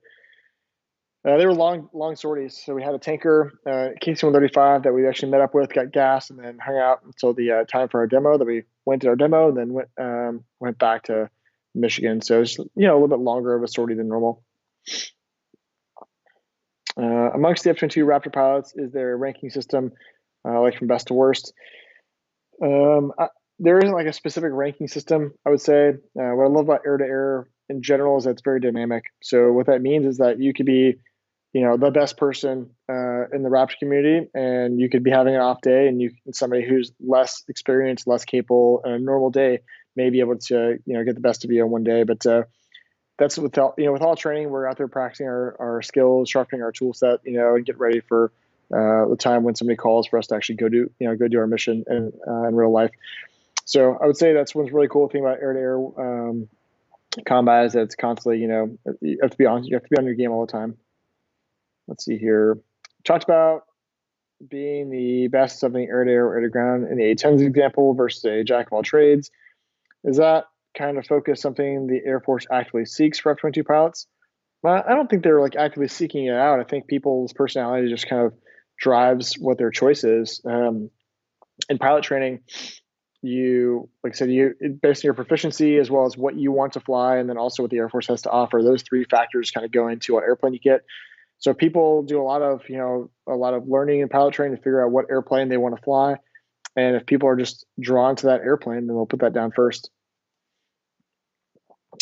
They were long sorties. So we had a tanker, KC-135 that we actually met up with, got gas, and then hung out until the time for our demo. That we went to our demo, and then went back to Michigan. So it's a little bit longer of a sortie than normal. Amongst the F-22 Raptor pilots, is there a ranking system like from best to worst? There isn't like a specific ranking system, I would say. What I love about air-to-air in general is that it's very dynamic. So what that means is that you could be, the best person in the Raptor community, and you could be having an off day, and somebody who's less experienced, less capable on a normal day may be able to, get the best of you on one day. But that's with all training, we're out there practicing our skills, sharpening our tool set, and get ready for the time when somebody calls for us to actually go do our mission in real life. So I would say that's one's really cool thing about air-to-air combat is that it's constantly, you have to be on your game all the time. Let's see here. Talked about being the best something air to air or air to ground in the A-10's example versus a jack of all trades. Is that kind of focus something the Air Force actively seeks for F-22 pilots? Well, I don't think they're like actively seeking it out. I think people's personality just kind of drives what their choice is. In pilot training, you, like I said, based on your proficiency as well as what you want to fly, and then also what the Air Force has to offer. Those three factors kind of go into what airplane you get. So people do a lot of learning in pilot training to figure out what airplane they want to fly. And if people are just drawn to that airplane, then they'll put that down first.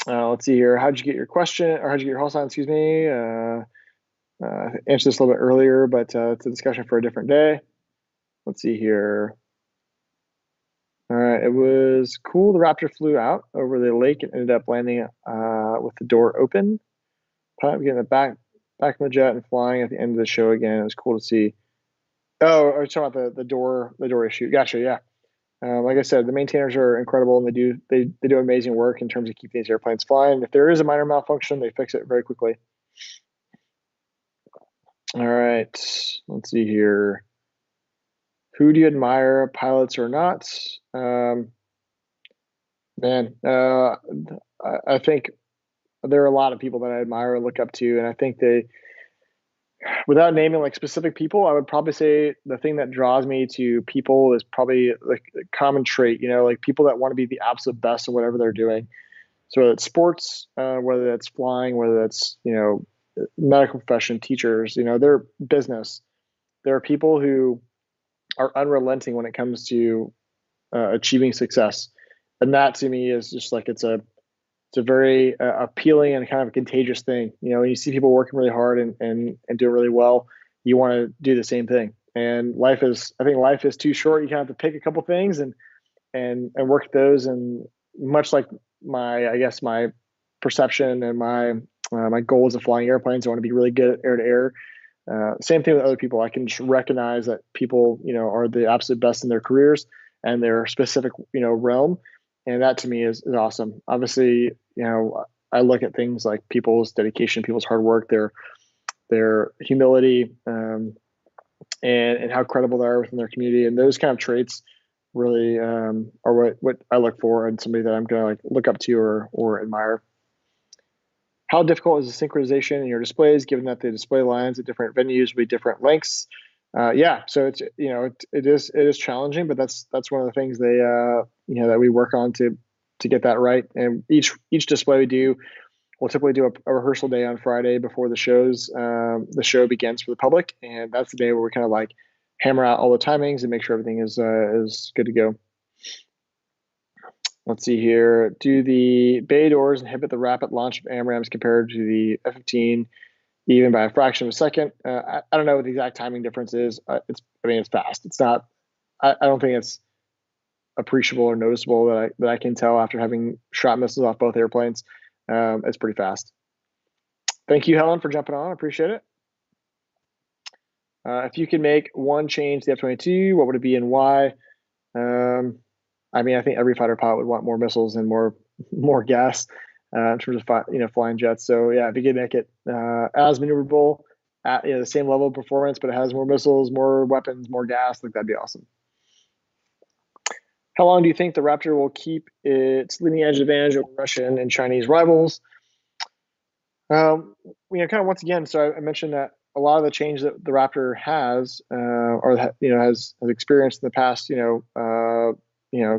Let's see here. How'd you get your question, or how'd you get your call sign? Excuse me. Answered this a little bit earlier, but it's a discussion for a different day. Let's see here. All right, it was cool. The Raptor flew out over the lake and ended up landing with the door open. Getting the back of the jet and flying at the end of the show again. It was cool to see. Oh, I was talking about the door issue. Gotcha. Yeah. Like I said, the maintainers are incredible, and they do amazing work in terms of keeping these airplanes flying. If there is a minor malfunction, they fix it very quickly. All right, let's see here. Who do you admire, pilots or not? I think there are a lot of people that I admire and look up to, and I think without naming like specific people, I would probably say the thing that draws me to people is probably like a common trait, like people that want to be the absolute best at whatever they're doing. So whether it's sports, whether that's flying, whether that's, medical profession, teachers, their business. There are people who are unrelenting when it comes to achieving success. And that to me is just like, it's a very appealing and kind of a contagious thing. When you see people working really hard and doing really well, you want to do the same thing. And I think life is too short. You kind of have to pick a couple things and work those. And much like my perception and my goals of flying airplanes, I want to be really good at air to air. Same thing with other people. I can just recognize that people, are the absolute best in their careers and their specific, realm. And that to me is awesome. Obviously, I look at things like people's dedication, people's hard work, their humility, and how credible they are within their community. And those kind of traits really are what I look for in somebody that I'm going to look up to or admire. How difficult is the synchronization in your displays, given that the display lines at different venues will be different lengths? So it's it is challenging, but that's one of the things that we work on to get that right. And each display we do, we'll typically do a rehearsal day on Friday before the show begins for the public, and that's the day where we kind of hammer out all the timings and make sure everything is good to go. Let's see here. Do the bay doors inhibit the rapid launch of AMRAAMs compared to the F-15, even by a fraction of a second? I don't know what the exact timing difference is. It's fast. It's not. I don't think it's appreciable or noticeable that I can tell after having shot missiles off both airplanes. It's pretty fast. Thank you, Helen, for jumping on. I appreciate it. If you could make one change to the F-22, what would it be and why? I think every fighter pilot would want more missiles and more gas in terms of flying jets. So yeah, if you could make it as maneuverable at the same level of performance, but it has more missiles, more weapons, more gas, that'd be awesome. How long do you think the Raptor will keep its leading edge advantage over Russian and Chinese rivals? Kind of once again, so I mentioned that a lot of the change that the Raptor has, has experienced in the past,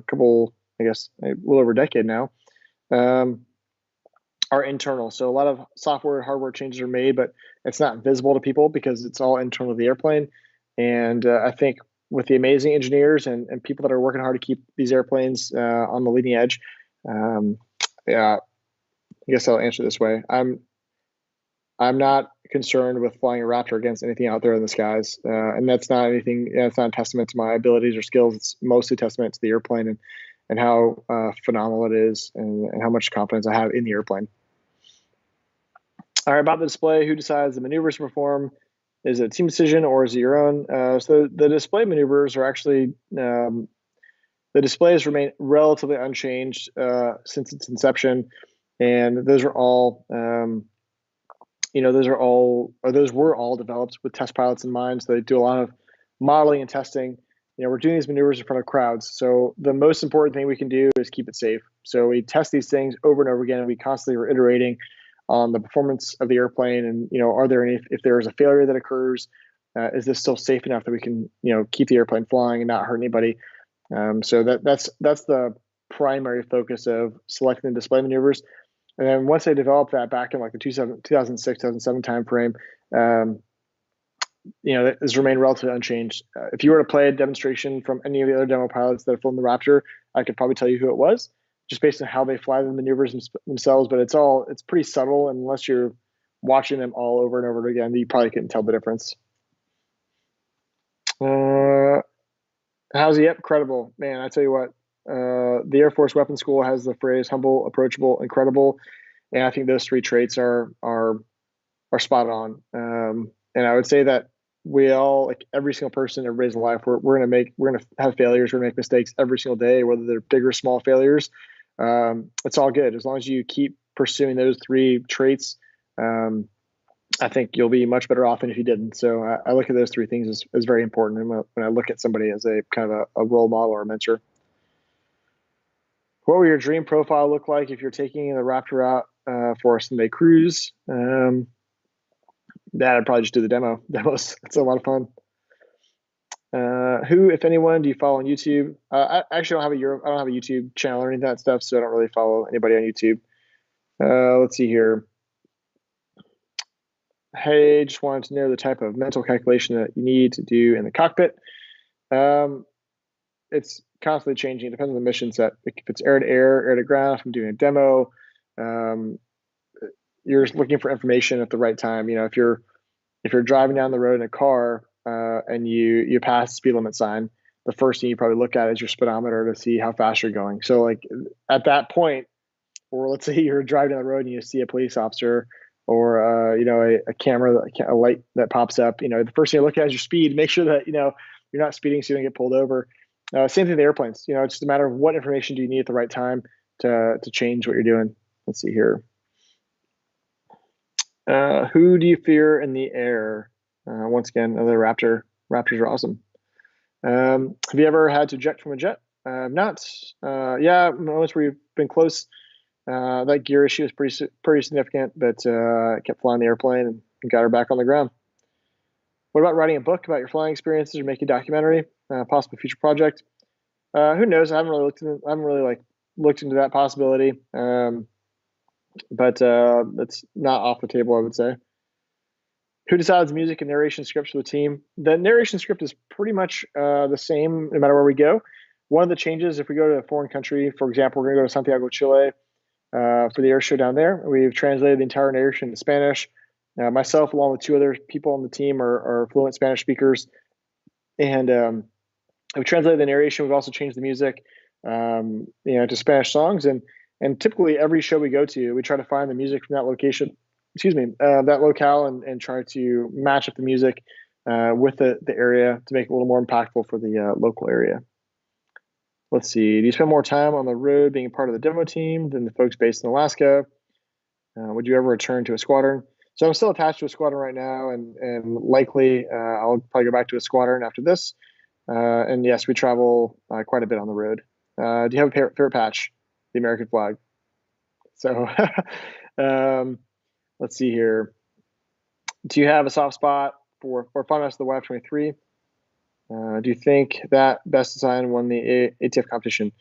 couple, I guess, a little over a decade now, are internal. So a lot of software and hardware changes are made, but it's not visible to people because it's all internal to the airplane. And I think with the amazing engineers and people that are working hard to keep these airplanes on the leading edge, I guess I'll answer this way. I'm not concerned with flying a Raptor against anything out there in the skies. And that's not anything, it's not a testament to my abilities or skills. It's mostly testament to the airplane and how phenomenal it is and how much confidence I have in the airplane. All right, about the display, who decides the maneuvers to perform? Is it a team decision or is it your own? So the display maneuvers are actually, the displays remain relatively unchanged since its inception. And those are all, those were all developed with test pilots in mind. So they do a lot of modeling and testing. We're doing these maneuvers in front of crowds. So the most important thing we can do is keep it safe. So we test these things over and over again, and we constantly are iterating on the performance of the airplane. And, are there any, if there is a failure that occurs, is this still safe enough that we can, keep the airplane flying and not hurt anybody? So that's the primary focus of selecting the display maneuvers. And then once they developed that back in like the 2006, 2007 timeframe, that has remained relatively unchanged. If you were to play a demonstration from any of the other demo pilots that have flown the Rapture, I could probably tell you who it was, just based on how they fly the maneuvers themselves. But it's pretty subtle, and unless you're watching them all over and over again, you probably couldn't tell the difference. How's he? Yep, credible, man. I tell you what, the Air Force Weapons School has the phrase humble, approachable, incredible, and I think those three traits are spot on. And I would say that we all, like every single person, everybody's in life, we're gonna have failures, we're gonna make mistakes every single day, whether they're big or small failures. It's all good as long as you keep pursuing those three traits. I think you'll be much better off than if you didn't. So I look at those three things as very important when I look at somebody as a kind of a role model or a mentor. What would your dream profile look like if you're taking the Raptor out for a Sunday cruise? That I'd probably just do the demos. It's a lot of fun. Who, if anyone, do you follow on YouTube? I actually don't have a YouTube channel or any of that stuff, so I don't really follow anybody on YouTube. Let's see here. Hey, just wanted to know the type of mental calculation that you need to do in the cockpit. It's constantly changing. It depends on the mission set. If it's air to air, air to ground, if I'm doing a demo, you're just looking for information at the right time. If you're driving down the road in a car and you pass the speed limit sign, the first thing you probably look at is your speedometer to see how fast you're going. So like at that point, or let's say you're driving down the road and you see a police officer or a camera, a light that pops up, the first thing you look at is your speed. Make sure that you're not speeding so you don't get pulled over. Same thing with the airplanes. It's just a matter of what information do you need at the right time to change what you're doing. Let's see here. Who do you fear in the air? Once again, another Raptor. Raptors are awesome. Have you ever had to eject from a jet? Not. Yeah, moments where you've been close. That gear issue is pretty significant, but I kept flying the airplane and got her back on the ground. What about writing a book about your flying experiences or making a documentary, possible future project? Who knows? I haven't really looked into that possibility. But it's not off the table, I would say. Who decides music and narration scripts for the team? The narration script is pretty much the same no matter where we go. One of the changes, if we go to a foreign country, for example, we're going to go to Santiago, Chile for the air show down there. We've translated the entire narration into Spanish. Myself, along with two other people on the team, are fluent Spanish speakers. And we've translated the narration. We've also changed the music to Spanish songs. And typically every show we go to, we try to find the music from that location, that locale, and try to match up the music with the area to make it a little more impactful for the local area. Let's see. Do you spend more time on the road being a part of the demo team than the folks based in Alaska? Would you ever return to a squadron? So I'm still attached to a squadron right now, and likely I'll probably go back to a squadron after this. And yes, we travel quite a bit on the road. Do you have a favorite patch? The American flag. So let's see here. Do you have a soft spot for fondness of the YF-23? Do you think that Best Design won the ATF competition?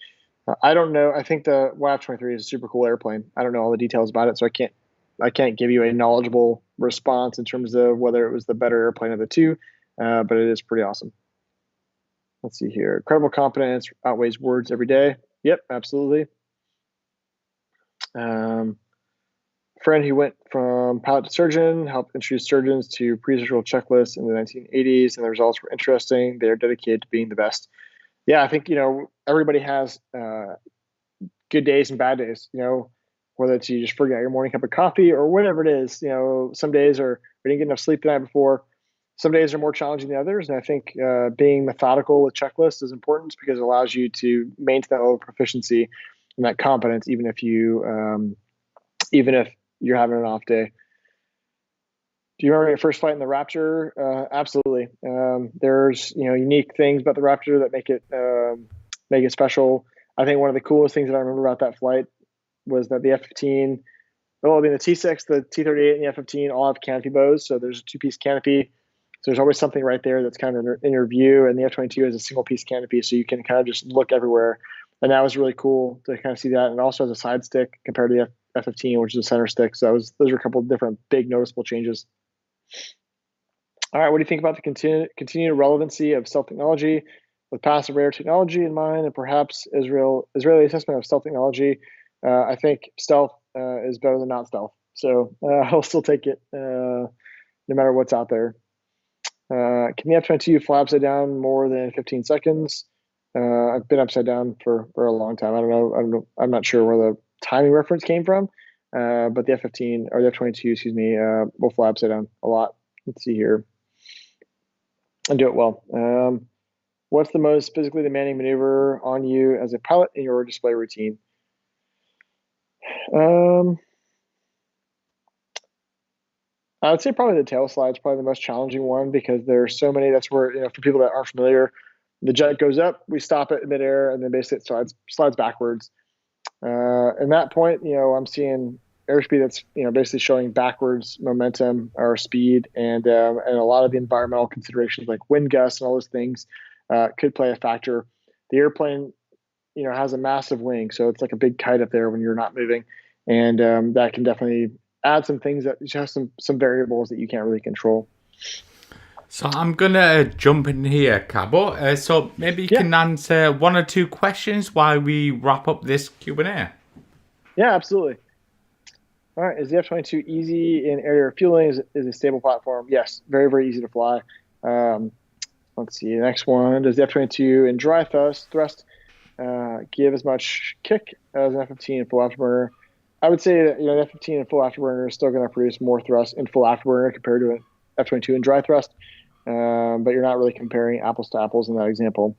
I don't know. I think the YF-23 is a super cool airplane. I don't know all the details about it, so I can't give you a knowledgeable response in terms of whether it was the better airplane of the two, but it is pretty awesome. Let's see here. Credible competence outweighs words every day. Yep, absolutely. Friend who went from pilot to surgeon, helped introduce surgeons to pre-surgical checklists in the 1980s, and the results were interesting. They are dedicated to being the best. Yeah, I think, everybody has good days and bad days, whether it's you just forget your morning cup of coffee or whatever it is. Some days we didn't get enough sleep the night before. Some days are more challenging than others. And I think being methodical with checklists is important because it allows you to maintain that level of proficiency and that competence, even if you even if you're having an off day. Do you remember your first flight in the Rapture? Absolutely. There's unique things about the Rapture that make it special. I think one of the coolest things that I remember about that flight was that the F-15, well, I mean the T-6, the T-38, and the F-15 all have canopy bows, so there's a two-piece canopy. So there's always something right there that's kind of in your view, and the F-22 has a single-piece canopy, so you can kind of just look everywhere. And that was really cool to kind of see that. And it also has a side stick compared to the F-15, which is a center stick. So those are a couple of different big noticeable changes. All right, what do you think about the continued relevancy of stealth technology with passive radar technology in mind, and perhaps Israeli assessment of stealth technology? I think stealth is better than not stealth. So I'll still take it no matter what's out there. Can the F-22 fly upside down more than 15 seconds? I've been upside down for a long time. I don't know. I'm not sure where the timing reference came from, but the F-15 or the F-22, excuse me, will fly upside down a lot. Let's see here. And do it well. What's the most physically demanding maneuver on you as a pilot in your display routine? I would say probably the tail slide is probably the most challenging one because there's so many. That's where, for people that aren't familiar, the jet goes up, we stop it in midair, and then basically it slides backwards. And that point, I'm seeing airspeed that's basically showing backwards momentum or speed, and a lot of the environmental considerations like wind gusts and all those things could play a factor. The airplane has a massive wing, so it's like a big kite up there when you're not moving, and that can definitely add some things that just have some variables that you can't really control. So I'm gonna jump in here, Cabo. So maybe you can answer one or two questions while we wrap up this Q&A. Yeah, absolutely. All right, is the F-22 easy in area refueling? Is a stable platform? Yes, very, very easy to fly. Let's see, the next one. Does the F-22 in dry thrust give as much kick as an F-15 in full afterburner? I would say that the F-15 in full afterburner is still going to produce more thrust in full afterburner compared to an F-22 in dry thrust, but you're not really comparing apples to apples in that example.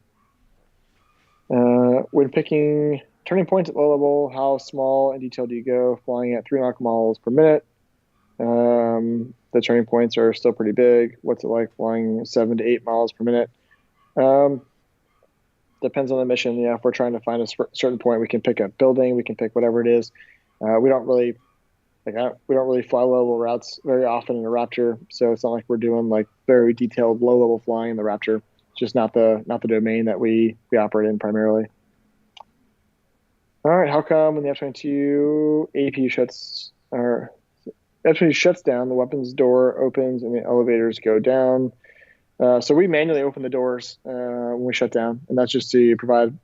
When picking turning points at low level, how small and detailed do you go? Flying at 3 nautical miles per minute. The turning points are still pretty big. What's it like flying 7 to 8 miles per minute? Depends on the mission. If we're trying to find a certain point, we can pick a building, we can pick whatever it is. We don't really fly low level routes very often in a Rapture, so it's not like we're doing like very detailed low level flying in the Rapture. It's just not the domain that we operate in primarily. All right, how come when the F-22 APU shuts down, the weapons door opens and the elevators go down? So we manually open the doors when we shut down, and that's just to provide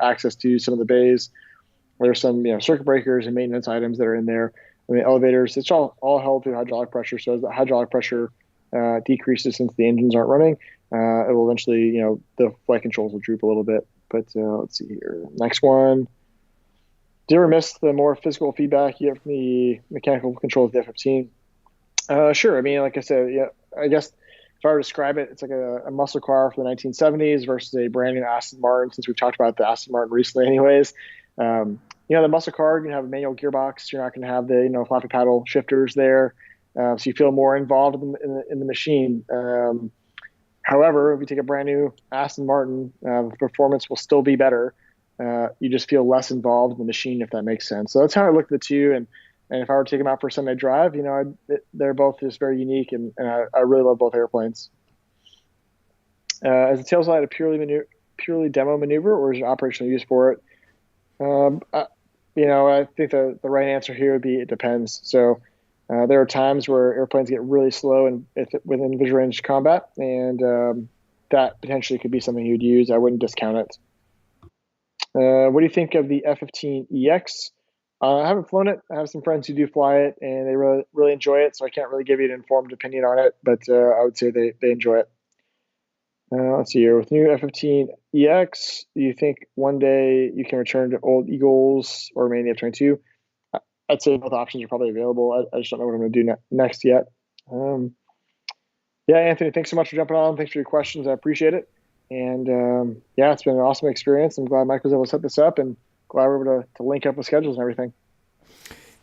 access to some of the bays. There's some circuit breakers and maintenance items that are in there. I mean, elevators, it's all held through hydraulic pressure. So as the hydraulic pressure decreases since the engines aren't running, it will eventually, the flight controls will droop a little bit. But let's see here. Next one. Do you ever miss the more physical feedback you get from the mechanical controls of the F-15? Sure. I mean, like I said, I guess if I were to describe it, it's like a muscle car from the 1970s versus a brand new Aston Martin, since we've talked about the Aston Martin recently anyways. The muscle car, you have a manual gearbox. You're not going to have the floppy paddle shifters there, so you feel more involved in the machine. However, if you take a brand new Aston Martin, the performance will still be better. You just feel less involved in the machine, if that makes sense. So that's how I look at the two. And if I were to take them out for a Sunday drive, they're both just very unique, and I really love both airplanes. Is the tail slide a purely demo maneuver, or is there operational use for it? I think the right answer here would be it depends. So there are times where airplanes get really slow and within visual range combat, and that potentially could be something you'd use. I wouldn't discount it. What do you think of the F-15EX? I haven't flown it. I have some friends who do fly it, and they really, really enjoy it, so I can't really give you an informed opinion on it, but I would say they enjoy it. Let's see here. With new F-15EX, do you think one day you can return to old Eagles or remain the F-22? I'd say both options are probably available. I just don't know what I'm going to do next yet. Anthony, thanks so much for jumping on. Thanks for your questions. I appreciate it. And it's been an awesome experience. I'm glad Mike was able to set this up, and glad we were able to link up with schedules and everything.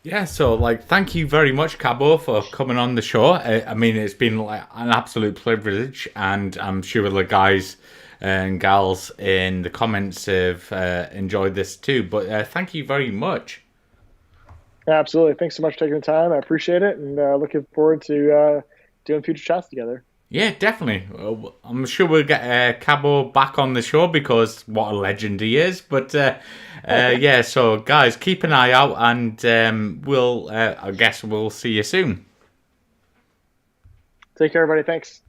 Yeah, so like, thank you very much, Cabo, for coming on the show. I mean, it's been like an absolute privilege, and I'm sure the guys and gals in the comments have enjoyed this too. But thank you very much. Absolutely. Thanks so much for taking the time. I appreciate it, and looking forward to doing future chats together. Yeah, definitely. I'm sure we'll get Cabo back on the show because what a legend he is. But yeah, so guys, keep an eye out, and I guess we'll see you soon. Take care, everybody. Thanks.